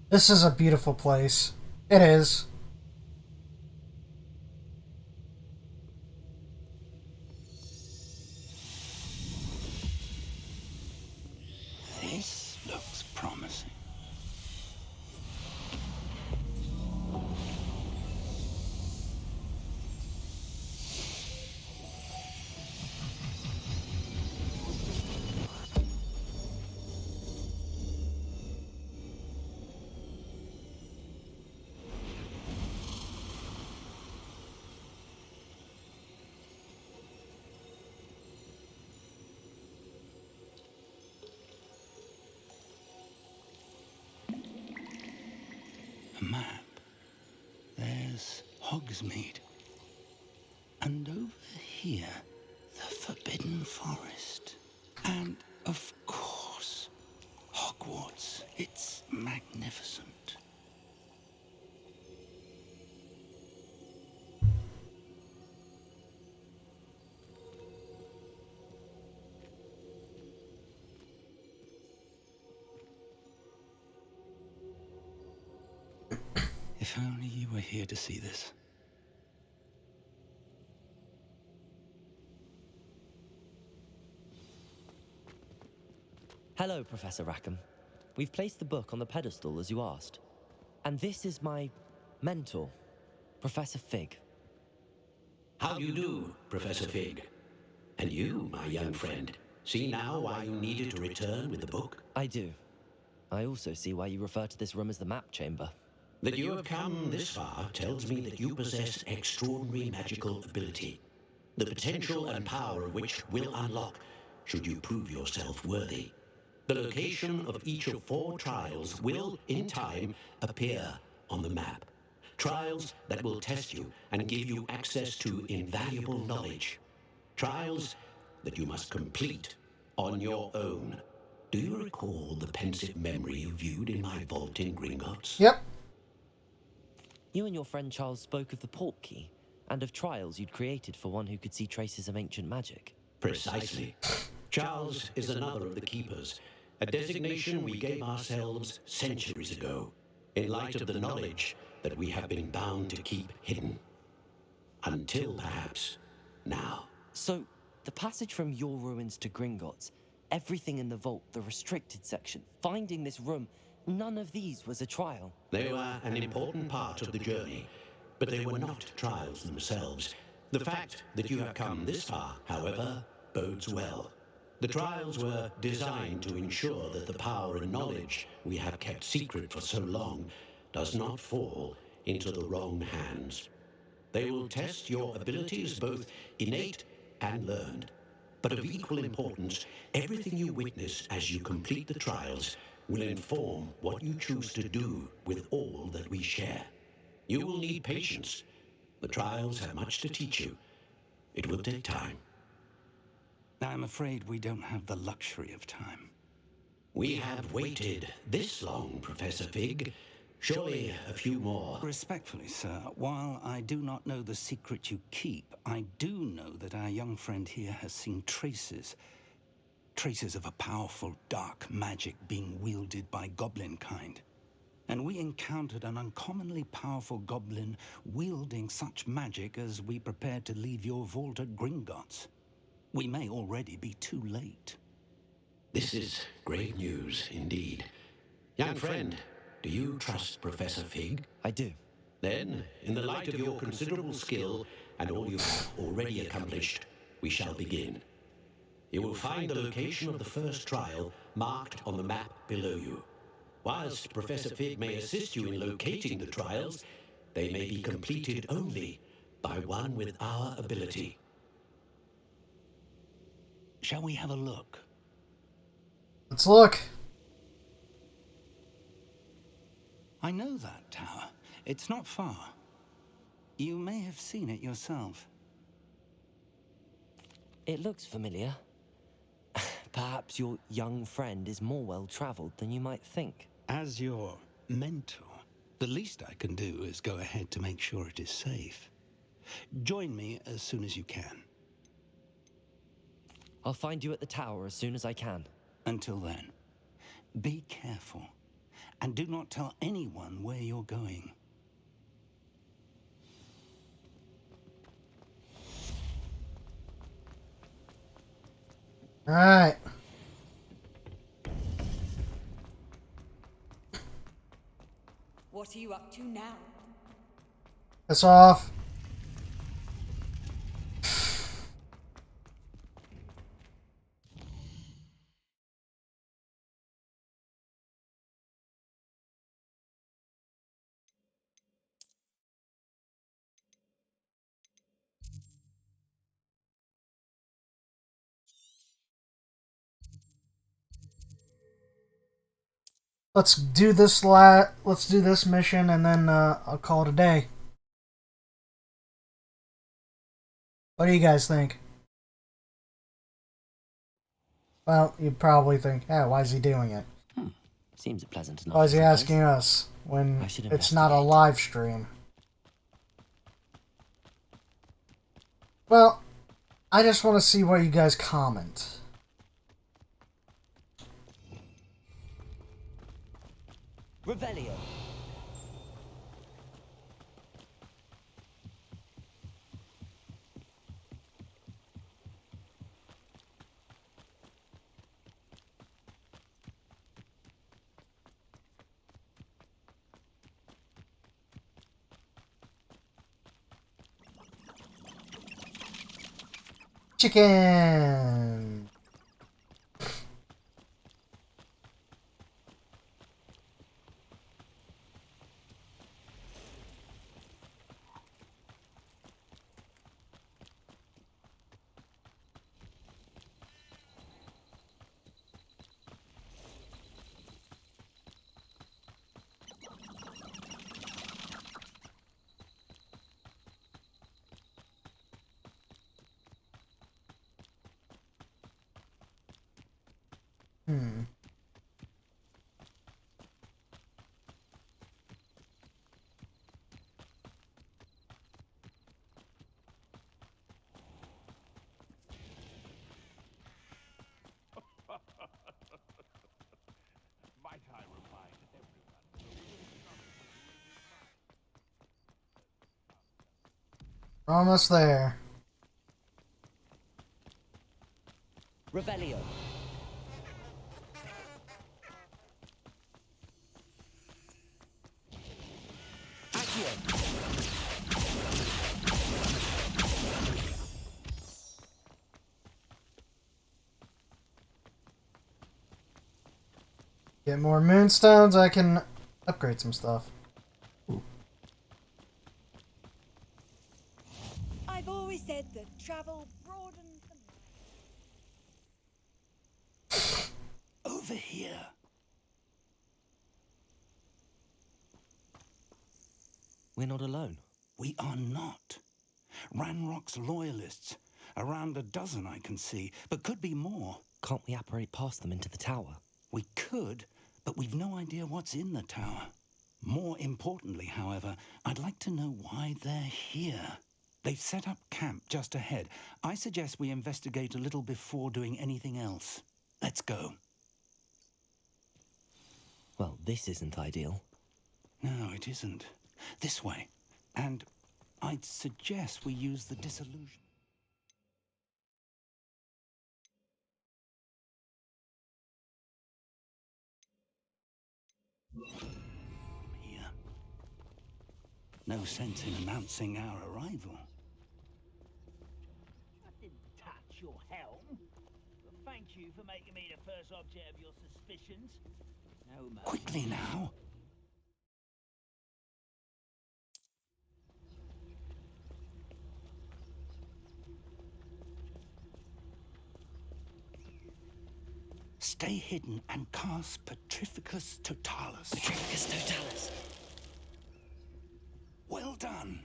This is a beautiful place. It is. This looks promising. A map. There's Hogsmeade. And over here, the Forbidden Forest. And, of course, Hogwarts. It's magnificent. If only you were here to see this. Hello, Professor Rackham. We've placed the book on the pedestal as you asked. And this is my mentor, Professor Fig. How do you do, Professor Fig? And you, my young friend, see now why you needed to return with the book? I do. I also see why you refer to this room as the Map Chamber. That you have come this far tells me that you possess extraordinary magical ability, the potential and power of which will unlock should you prove yourself worthy. The location of each of 4 trials will, in time, appear on the map. Trials that will test you and give you access to invaluable knowledge. Trials that you must complete on your own. Do you recall the pensive memory you viewed in my vault in Gringotts? Yep. You and your friend Charles spoke of the Portkey, and of trials you'd created for one who could see traces of ancient magic. Precisely. Charles is another of the Keepers, a designation we gave ourselves centuries ago, in light of the knowledge that we have been bound to keep hidden. Until, perhaps, now. So, the passage from your ruins to Gringotts, everything in the vault, the restricted section, finding this room, none of these was a trial. They were an important part of the journey, but they were not trials themselves. The fact that you have come this far, however, bodes well. The trials were designed to ensure that the power and knowledge we have kept secret for so long does not fall into the wrong hands. They will test your abilities, both innate and learned. But of equal importance, everything you witness as you complete the trials will inform what you choose to do with all that we share. You will need patience. The trials have much to teach you. It will take time. I'm afraid we don't have the luxury of time. We have waited this long, Professor Fig. Surely a few more. Respectfully, sir, while I do not know the secret you keep, I do know that our young friend here has seen traces of a powerful dark magic being wielded by goblin kind. And we encountered an uncommonly powerful goblin wielding such magic as we prepared to leave your vault at Gringotts. We may already be too late. This is grave news indeed. Young friend, do you trust Professor Fig? I do. Then, in the light of your considerable skill and all you have already accomplished, we shall begin. You will find the location of the first trial marked on the map below you. Whilst Professor Fig may assist you in locating the trials, they may be completed only by one with our ability. Shall we have a look? Let's look. I know that tower. It's not far. You may have seen it yourself. It looks familiar. Perhaps your young friend is more well-traveled than you might think. As your mentor, the least I can do is go ahead to make sure it is safe. Join me as soon as you can. I'll find you at the tower as soon as I can. Until then, be careful, and do not tell anyone where you're going. All right. What are you up to now? Piss off. Let's do this mission and then I'll call it a day. What do you guys think? Well, you probably think, oh, why is he doing it? Seems a pleasant enough. Why is he asking us when it's not a live stream? Well, I just want to see what you guys comment. Revelio. Chicken. Almost there. Revelio. Get more moonstones, I can upgrade some stuff. I've always said that travel broadens the mind. Over here. We're not alone. We are not. Ranrock's loyalists. Around a dozen I can see, but could be more. Can't we apparate past them into the tower? We could, but we've no idea what's in the tower. More importantly, however, I'd like to know why they're here. They've set up camp just ahead. I suggest we investigate a little before doing anything else. Let's go. Well, this isn't ideal. No, it isn't. This way. And I'd suggest we use the disillusion. Here. No sense in announcing our arrival. I didn't touch your helm. But thank you for making me the first object of your suspicions. No mercy. Quickly now. Stay hidden and cast Petrificus Totalis. Petrificus Totalis. Well done.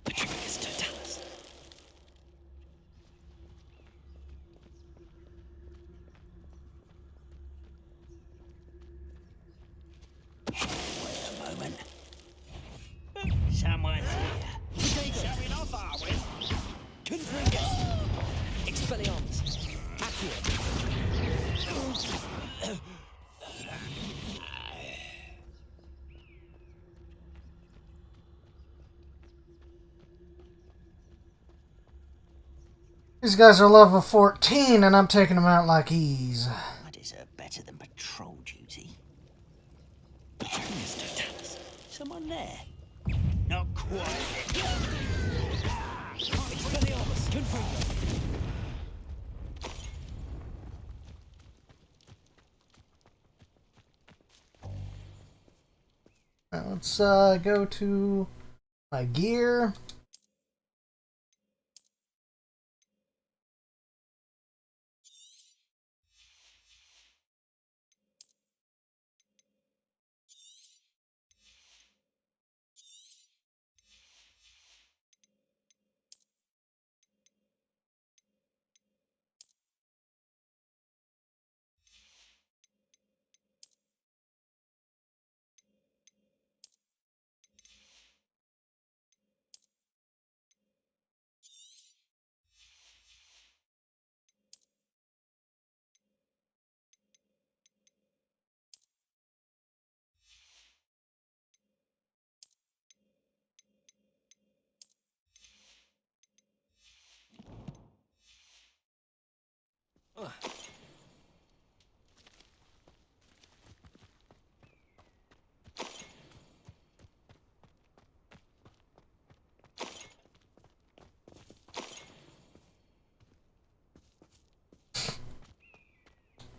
Petrificus Totalis. Wait a moment. Someone's here. Showing off, are we? Confringo! Expelliarmus! Accio! These guys are level 14 and I'm taking them out like ease. I deserve better than patrol duty. Petrificus Totalis. Someone there? Not quite. Expelliarmus! Confringo! Right, let's go to my gear.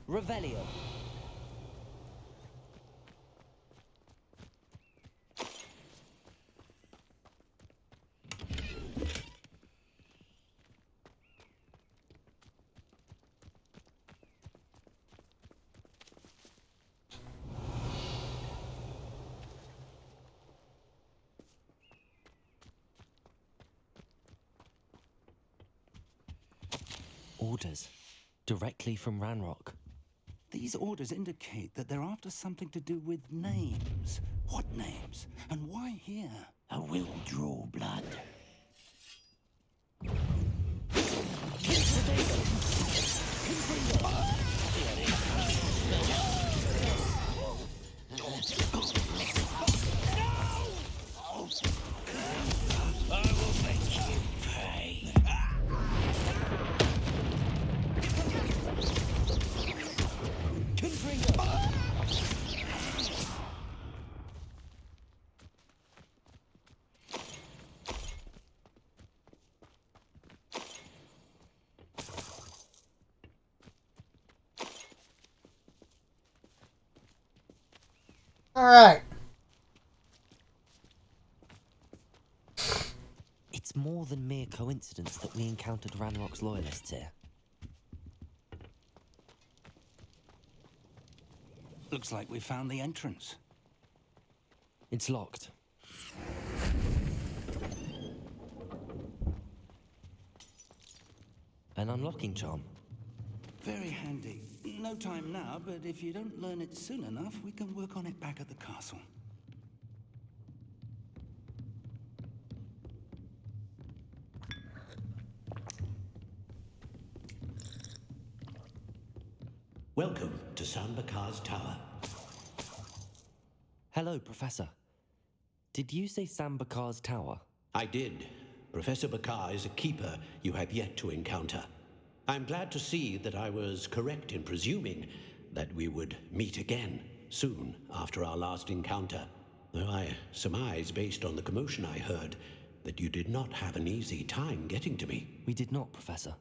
Revelio. Orders. Directly from Ranrock. These orders indicate that they're after something to do with names. What names? And why here? I will draw blood. Alright. It's more than mere coincidence that we encountered Ranrock's loyalists here. Looks like we found the entrance. It's locked. An unlocking charm. Very handy. No time now, but if you don't learn it soon enough, we can work on it back at the castle. Welcome to Sambakar's Tower. Hello, Professor. Did you say Sambakar's Tower? I did. Professor Bakar is a keeper you have yet to encounter. I'm glad to see that I was correct in presuming that we would meet again soon after our last encounter. Though I surmise, based on the commotion I heard, that you did not have an easy time getting to me. We did not, Professor.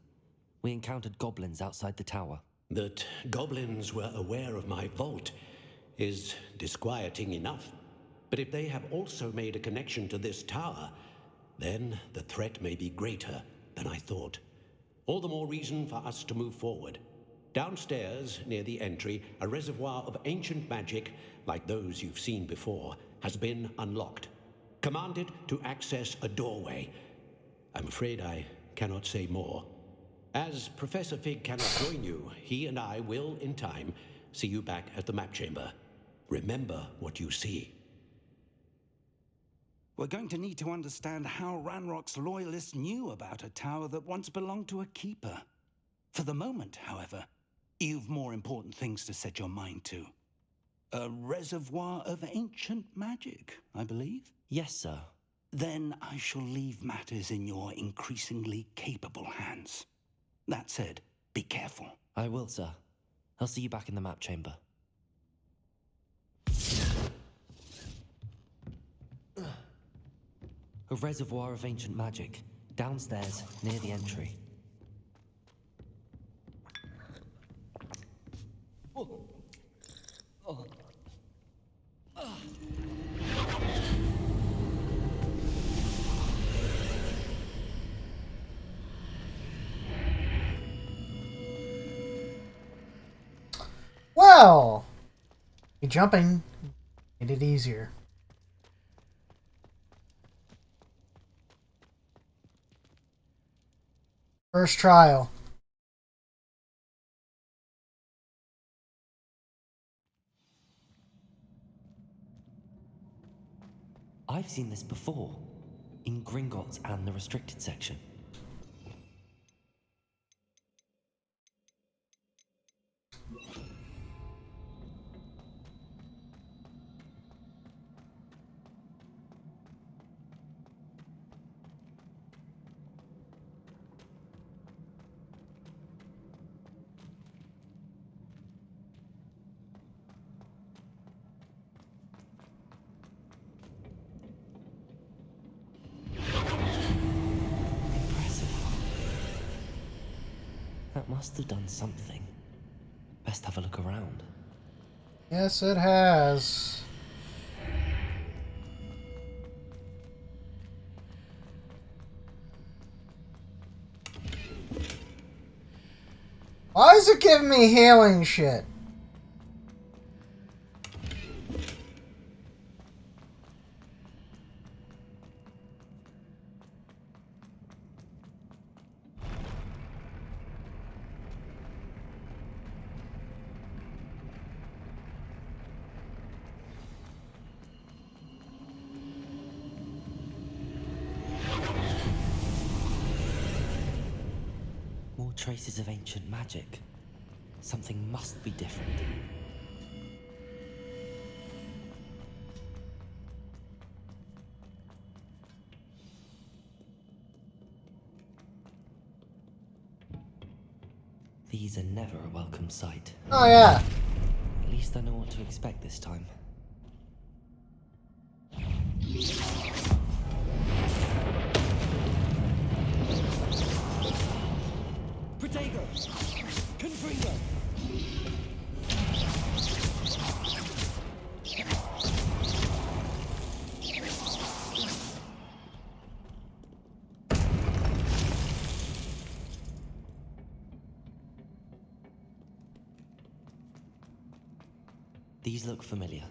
We encountered goblins outside the tower. That goblins were aware of my vault is disquieting enough. But if they have also made a connection to this tower, then the threat may be greater than I thought. All the more reason for us to move forward. Downstairs, near the entry, a reservoir of ancient magic, like those you've seen before, has been unlocked. Commanded to access a doorway. I'm afraid I cannot say more. As Professor Fig cannot join you, he and I will, in time, see you back at the map chamber. Remember what you see. We're going to need to understand how Ranrock's loyalists knew about a tower that once belonged to a keeper. For the moment, however, you've more important things to set your mind to. A reservoir of ancient magic, I believe? Yes, sir. Then I shall leave matters in your increasingly capable hands. That said, be careful. I will, sir. I'll see you back in the map chamber. A reservoir of ancient magic, downstairs, near the entry. Well, jumping made it easier. First trial. I've seen this before, in Gringotts and the restricted section. That must have done something. Best have a look around. Yes, it has. Why is it giving me healing shit? More traces of ancient magic. Something must be different. These are never a welcome sight. Oh yeah. At least I know what to expect this time. Protego! Confringo! These look familiar.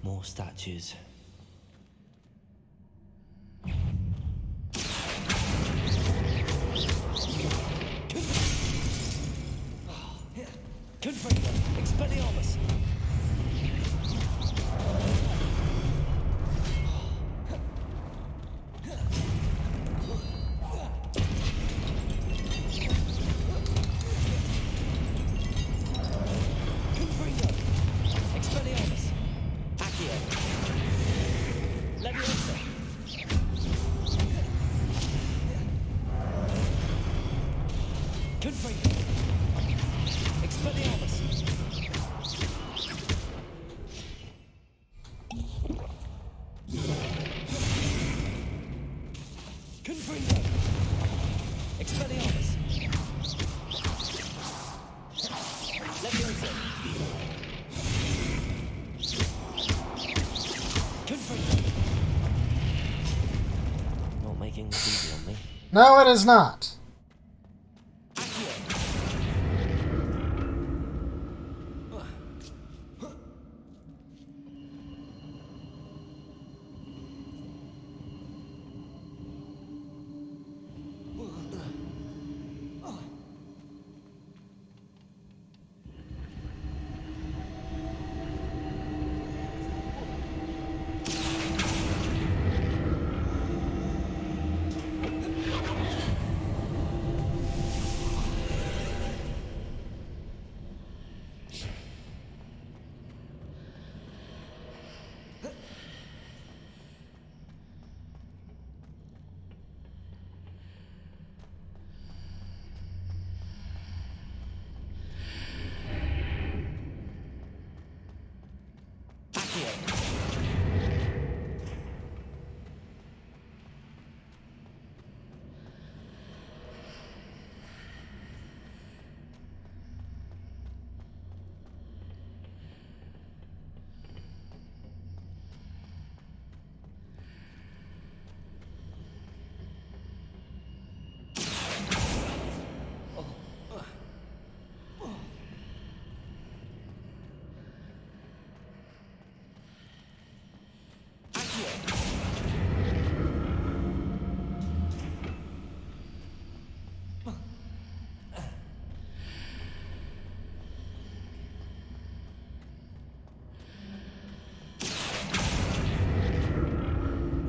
More statues. Confringo, Expelliarmus. Confringo, Expelliarmus. Accio. Leviosa. Confringo. Expelliarmus. Confringo. Expelliarmus. Leviosa. Confringo. Not making this easy on me. No, it is not.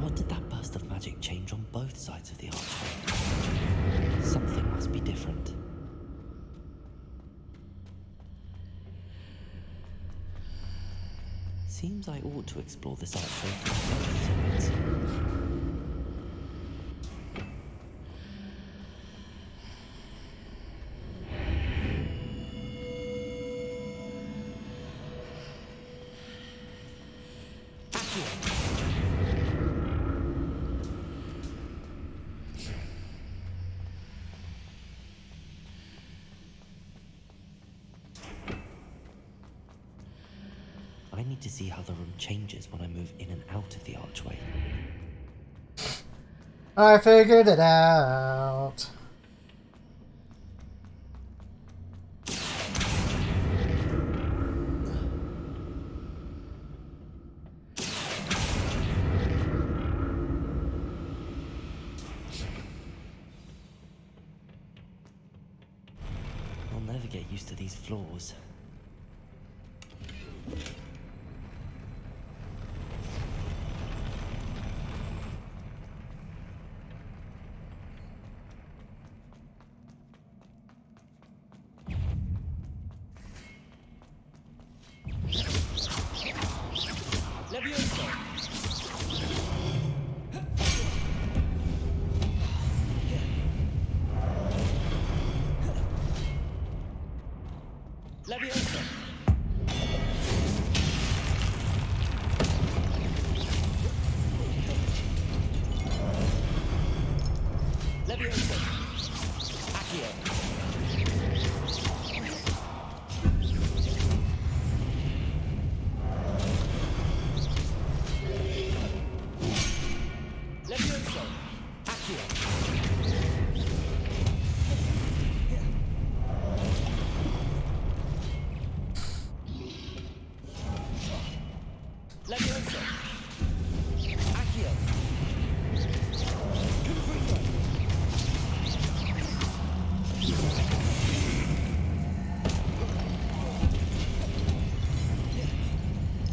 What did that burst of magic change on both sides of the archway? Something must be different. Seems I ought to explore this archway from both sides. I need to see how the room changes when I move in and out of the archway. I figured it out. I'll never get used to these floors. Levioso. Levioso. Levioso. Accio. Levioso. Accio. Levioso. Accio. Confringo.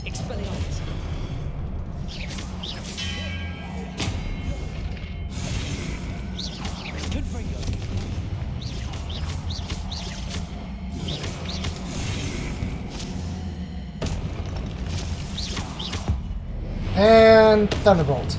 Expelliarmus. Confringo. And Thunderbolt.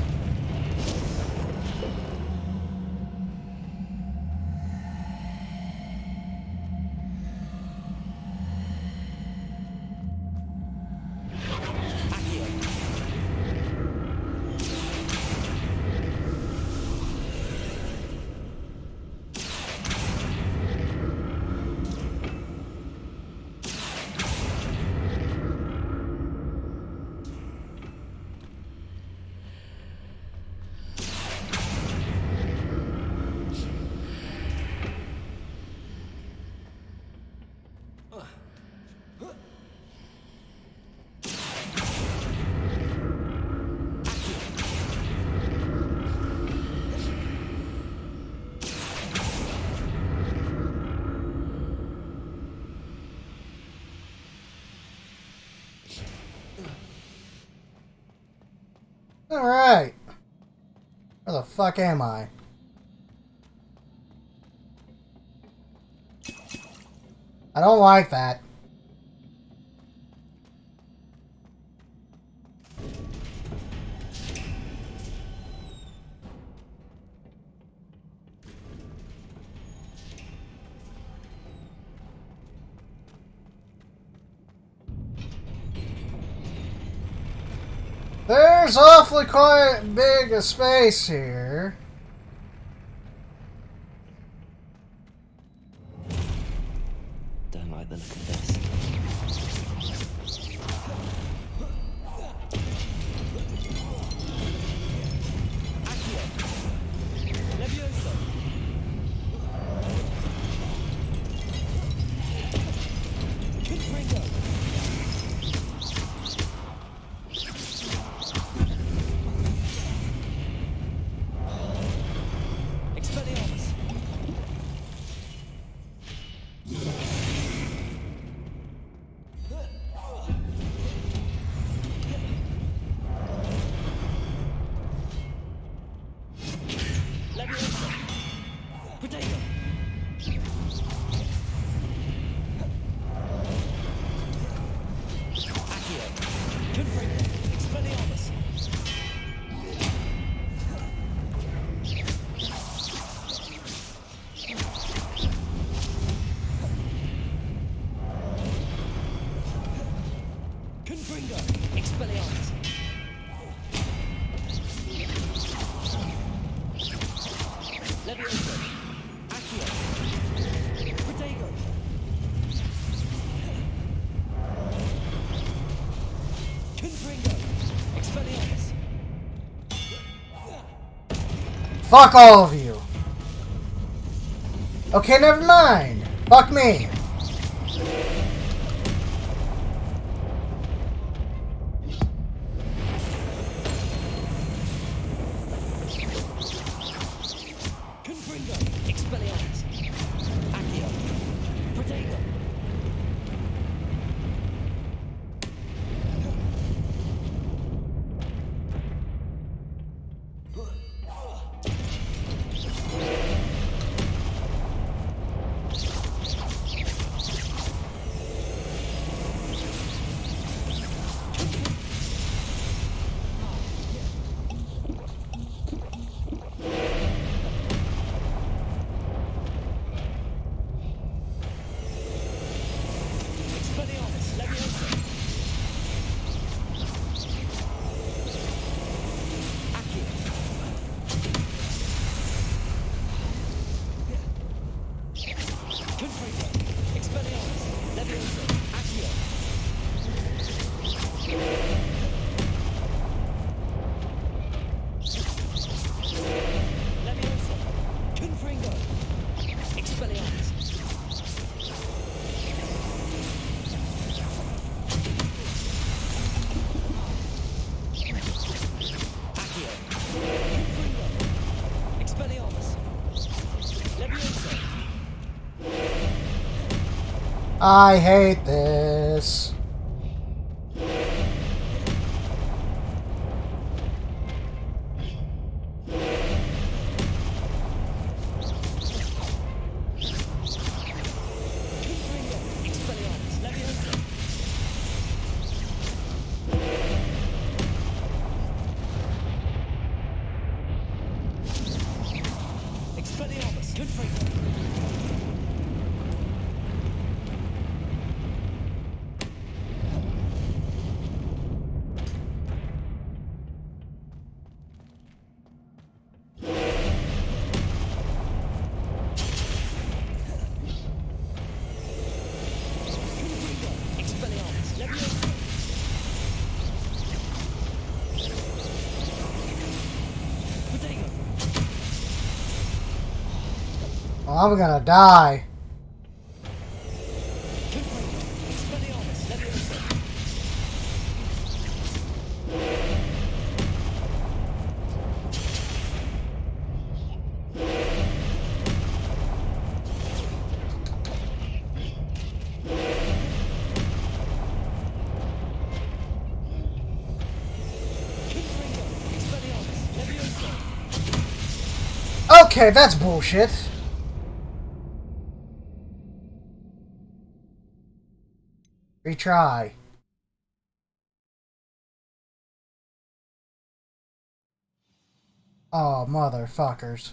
Alright. Where the fuck am I? I don't like that. There's awfully quite big a space here. Don't like the look of this. Levioso. Confringo. Expelliarmus. Levioso. Potato. Accio. Confringo. Expelliarmus. Confringo. Expelliarmus. Levioso. Accio. Protego. Confringo. Expelliarmus. Fuck all of you. Okay, never mind. Fuck me. Confringo. Expelliarmus. Accio. Protego. I hate this. Oh, I'm gonna die. Okay, that's bullshit. Retry. Oh, motherfuckers.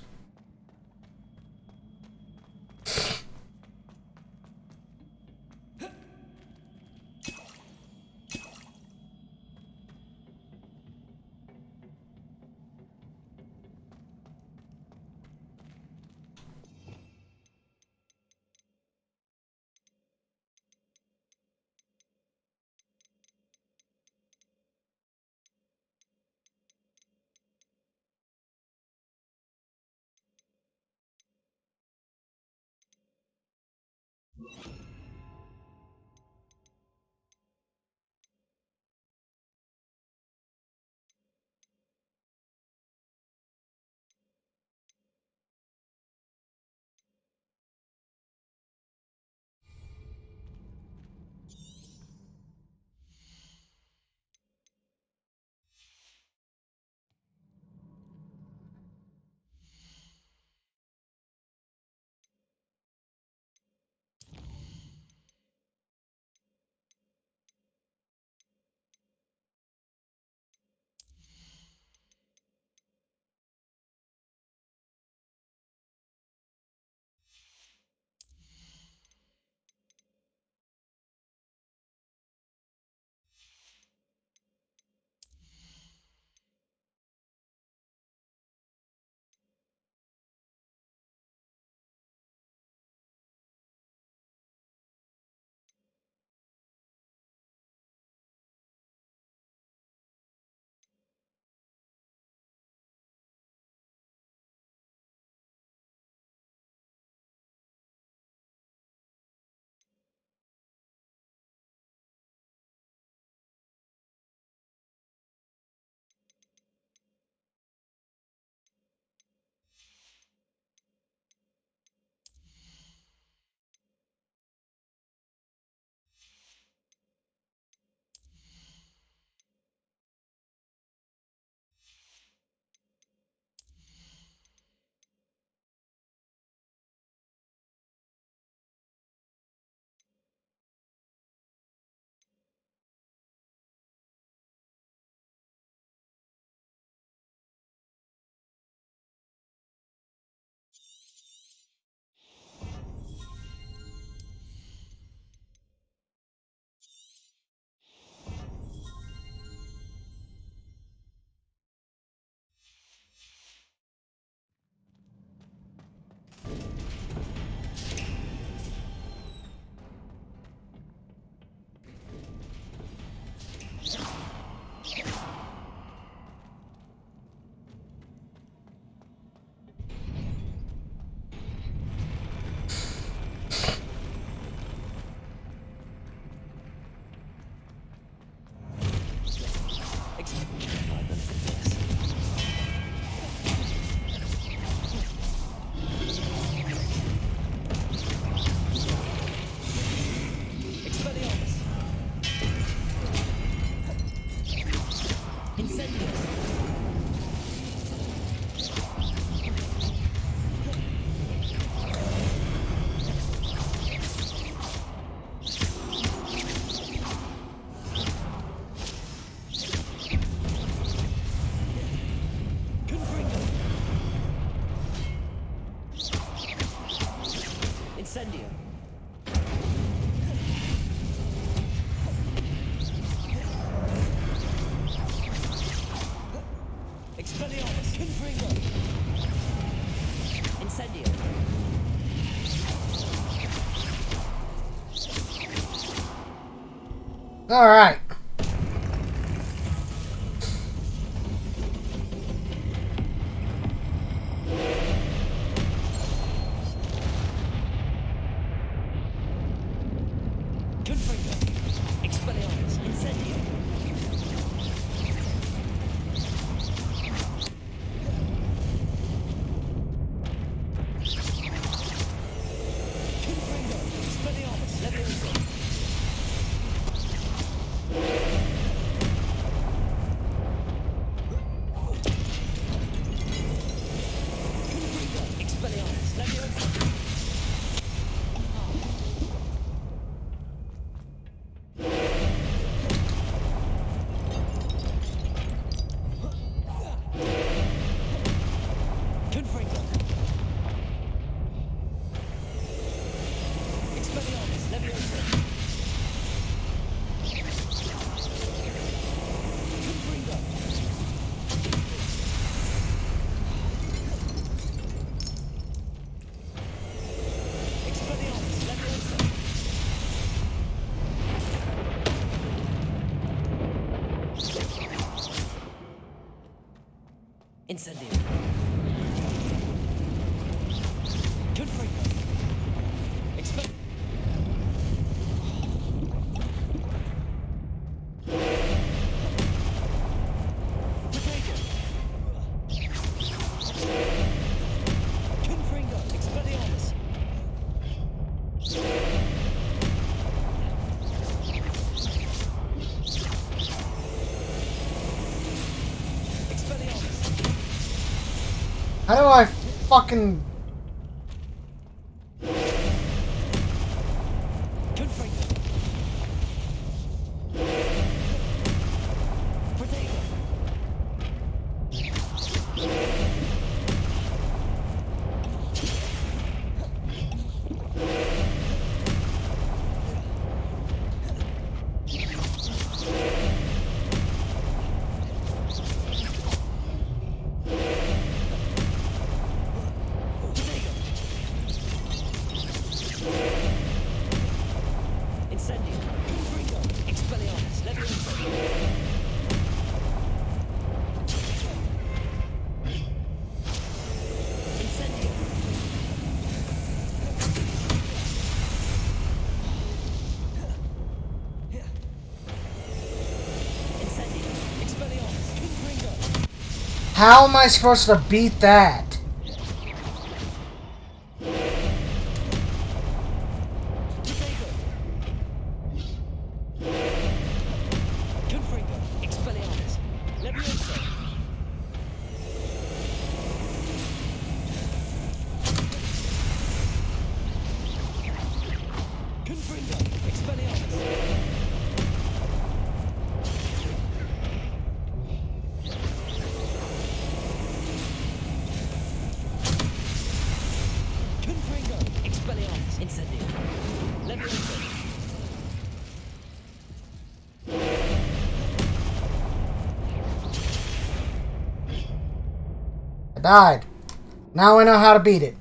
Expelliarmus! Confringo! Incendio! All right. Confringo! Expelliarmus! Incendio! Confringo! Expelliarmus! Leviosa! Confringo! Expelliarmus! Leviosa! Confringo! Expelliarmus! Leviosa! Confringo! Expelliarmus! Leviosa! Incendio! Confringo! Expel... Potato! Confringo! Expelliarmus! Expelliarmus! How do I fucking... Confringo! Potato! Incendio! Confringo! Expelliarmus! Leviosa! Incendio! Incendio! Expelliarmus! Confringo! How am I supposed to beat that? Potato! Confringo! Expelliarmus! Leviosa! Confringo! Expelliarmus! Confringo! Expelliarmus! Incendio! Leviosa! I died. Now I know how to beat it.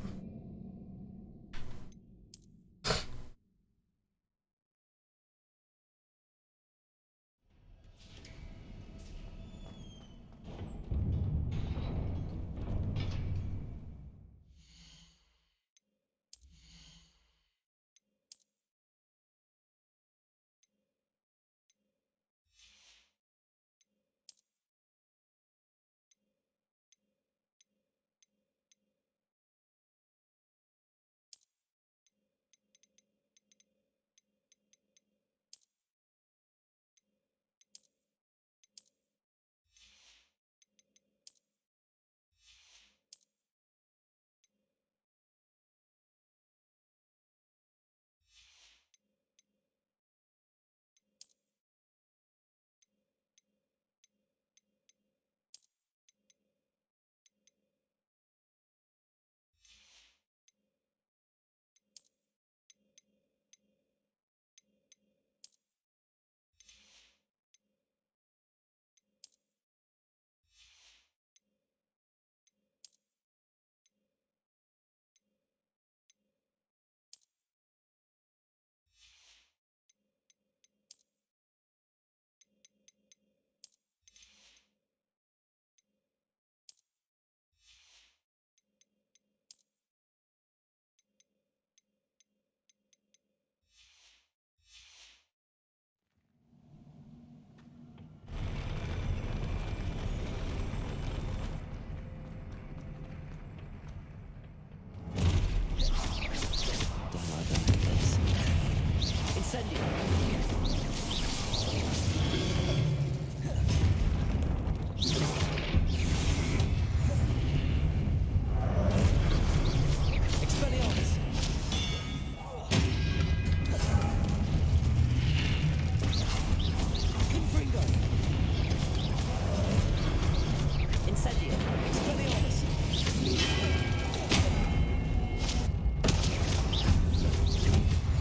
Incendio. Expelliarmus.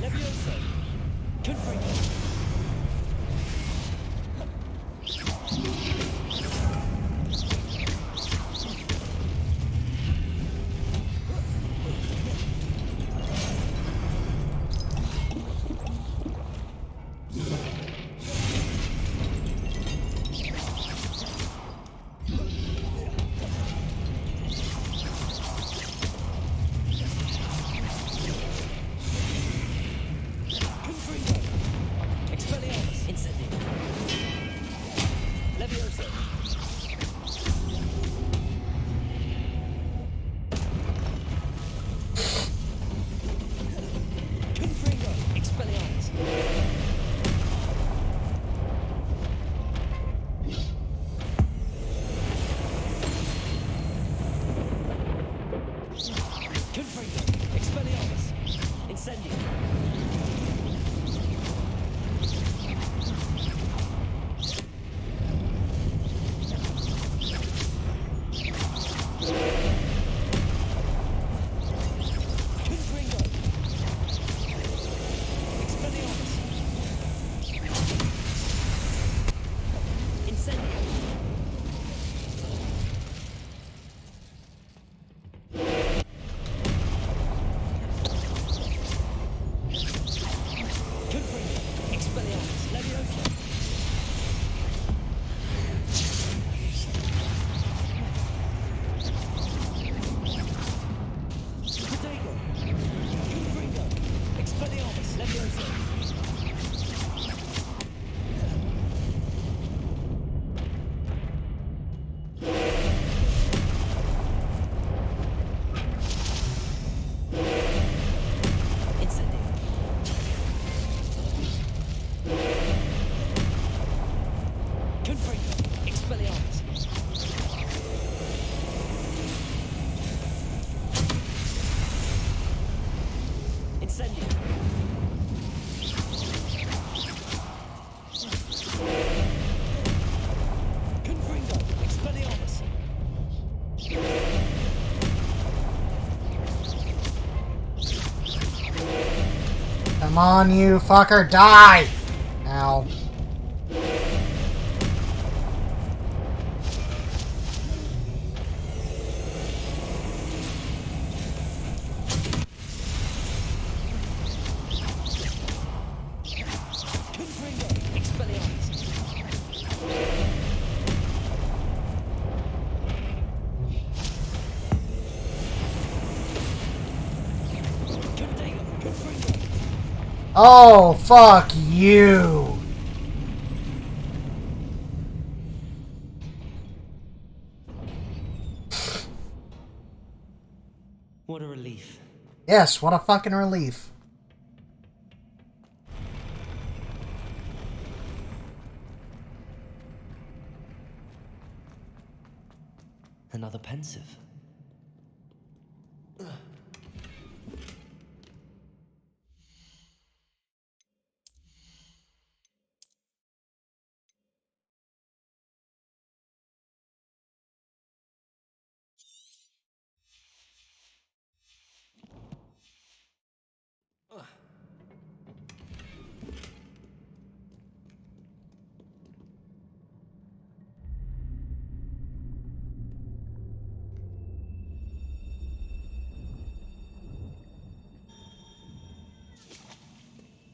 Levioso. Confringo. Come on, you fucker, die! Ow. Oh, fuck you! What a relief. Yes, what a fucking relief. Another pensive.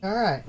Alright.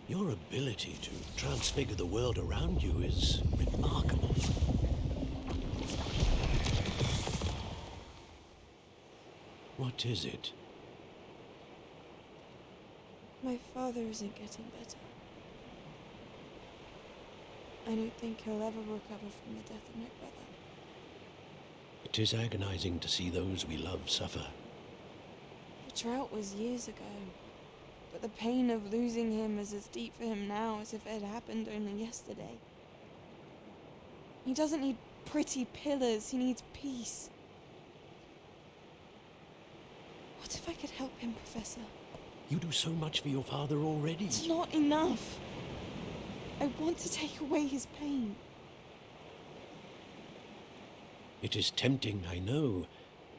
Your ability to transfigure the world around you is remarkable. What is it? My father isn't getting better. I don't think he'll ever recover from the death of my brother. It is agonizing to see those we love suffer. The drought was years ago, but the pain of losing him is as deep for him now as if it had happened only yesterday. He doesn't need pretty pillars, he needs peace. What if I could help him, Professor? You do so much for your father already. It's not enough. I want to take away his pain. It is tempting, I know,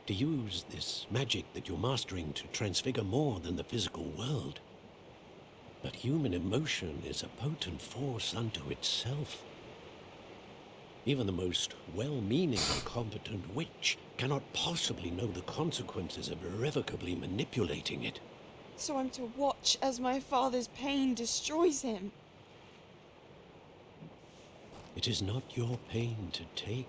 to use this magic that you're mastering to transfigure more than the physical world. But human emotion is a potent force unto itself. Even the most well-meaning and competent witch cannot possibly know the consequences of irrevocably manipulating it. So I'm to watch as my father's pain destroys him. It is not your pain to take.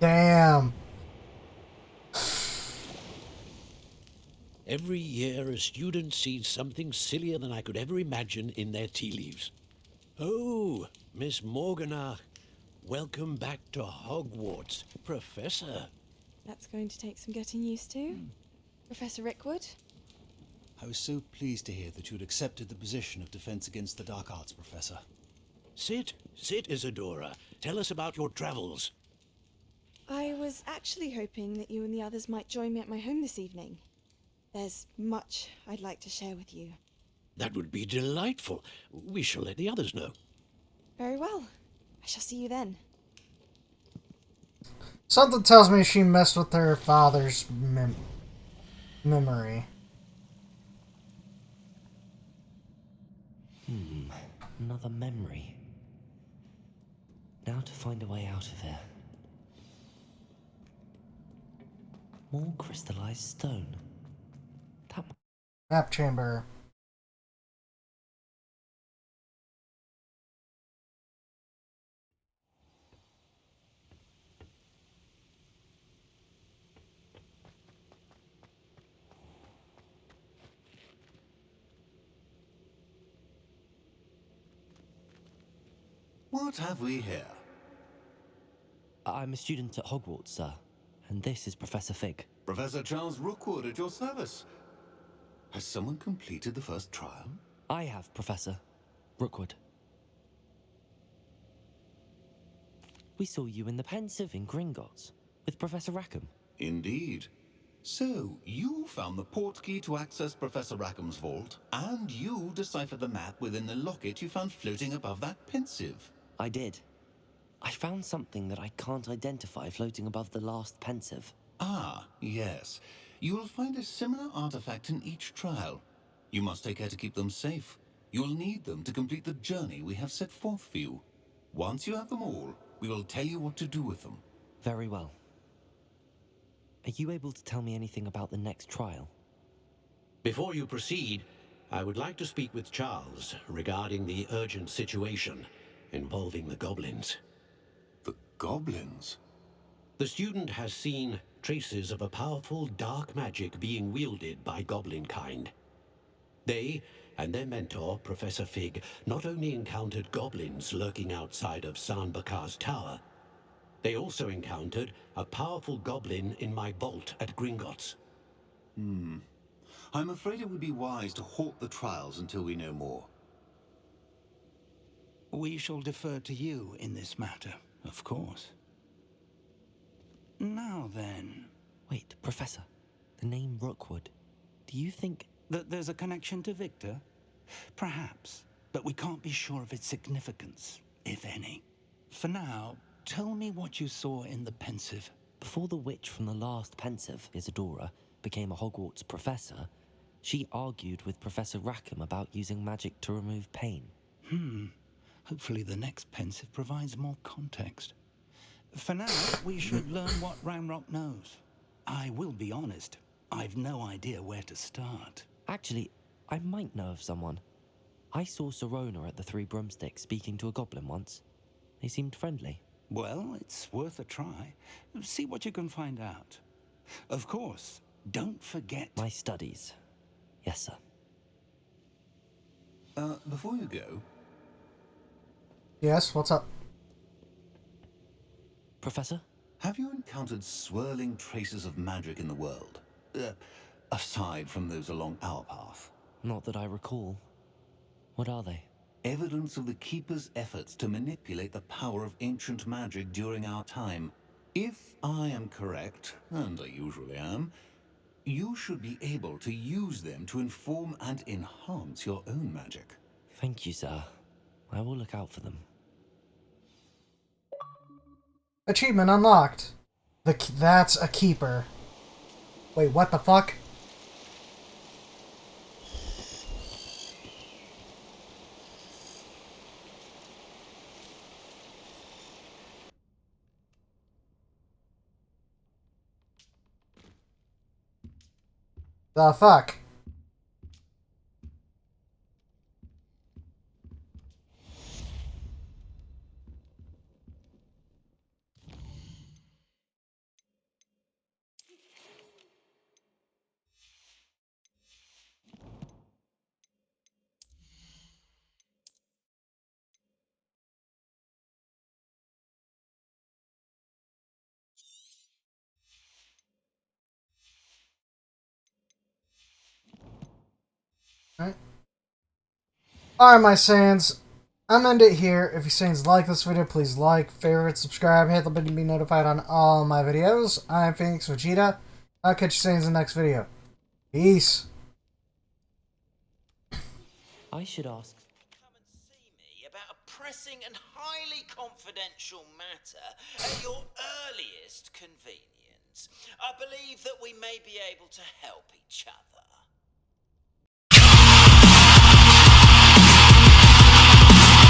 Damn. Every year, a student sees something sillier than I could ever imagine in their tea leaves. Oh, Miss Morganach, welcome back to Hogwarts, Professor. That's going to take some getting used to. Professor Rickwood? I was so pleased to hear that you'd accepted the position of Defense Against the Dark Arts, Professor. Sit, Isadora. Tell us about your travels. I was actually hoping that you and the others might join me at my home this evening. There's much I'd like to share with you. That would be delightful. We shall let the others know. Very well. I shall see you then. Something tells me she messed with her father's memory. Another memory. Now to find a way out of here. More crystallized stone. Map chamber. What have we here? I'm a student at Hogwarts, sir. And this is Professor Fig. Professor Charles Rookwood at your service. Has someone completed the first trial? I have, Professor Rookwood. We saw you in the Pensive in Gringotts with Professor Rackham. Indeed. So, you found the portkey to access Professor Rackham's vault, and you deciphered the map within the locket you found floating above that Pensive. I did. I found something that I can't identify floating above the last Pensive. Ah, yes. You will find a similar artifact in each trial. You must take care to keep them safe. You'll need them to complete the journey we have set forth for you. Once you have them all, we will tell you what to do with them. Very well. Are you able to tell me anything about the next trial? Before you proceed, I would like to speak with Charles regarding the urgent situation involving the goblins. The goblins? The student has seen traces of a powerful dark magic being wielded by goblin kind. They and their mentor, Professor Fig, not only encountered goblins lurking outside of Sanbakar's tower, they also encountered a powerful goblin in my vault at Gringotts. I'm afraid it would be wise to halt the trials until we know more. We shall defer to you in this matter, of course. Now then... Wait, Professor. The name Rookwood. Do you think... that there's a connection to Victor? Perhaps, but we can't be sure of its significance, if any. For now, tell me what you saw in the Pensive. Before the witch from the last Pensive, Isadora, became a Hogwarts professor, she argued with Professor Rackham about using magic to remove pain. Hopefully the next Pensive provides more context. For now, we should learn what Ranrock knows. I will be honest, I've no idea where to start. Actually, I might know of someone. I saw Serona at the Three Broomsticks speaking to a goblin once. They seemed friendly. Well, it's worth a try. See what you can find out. Of course, don't forget... My studies. Yes, sir. Before you go... Yes, what's up? Professor? Have you encountered swirling traces of magic in the world? Aside from those along our path? Not that I recall. What are they? Evidence of the Keeper's efforts to manipulate the power of ancient magic during our time. If I am correct, and I usually am, you should be able to use them to inform and enhance your own magic. Thank you, sir. I will look out for them. Achievement unlocked. That's a keeper. Wait, what the fuck? The fuck? Alright, my Saiyans. I'm gonna end it here. If you Saiyans like this video, please like, favorite, subscribe, hit the button to be notified on all my videos. I'm Phoenix Vegeta. I'll catch you Saiyans in the next video. Peace. I should ask. Come and see me about a pressing and highly confidential matter at your earliest convenience. I believe that we may be able to help each other.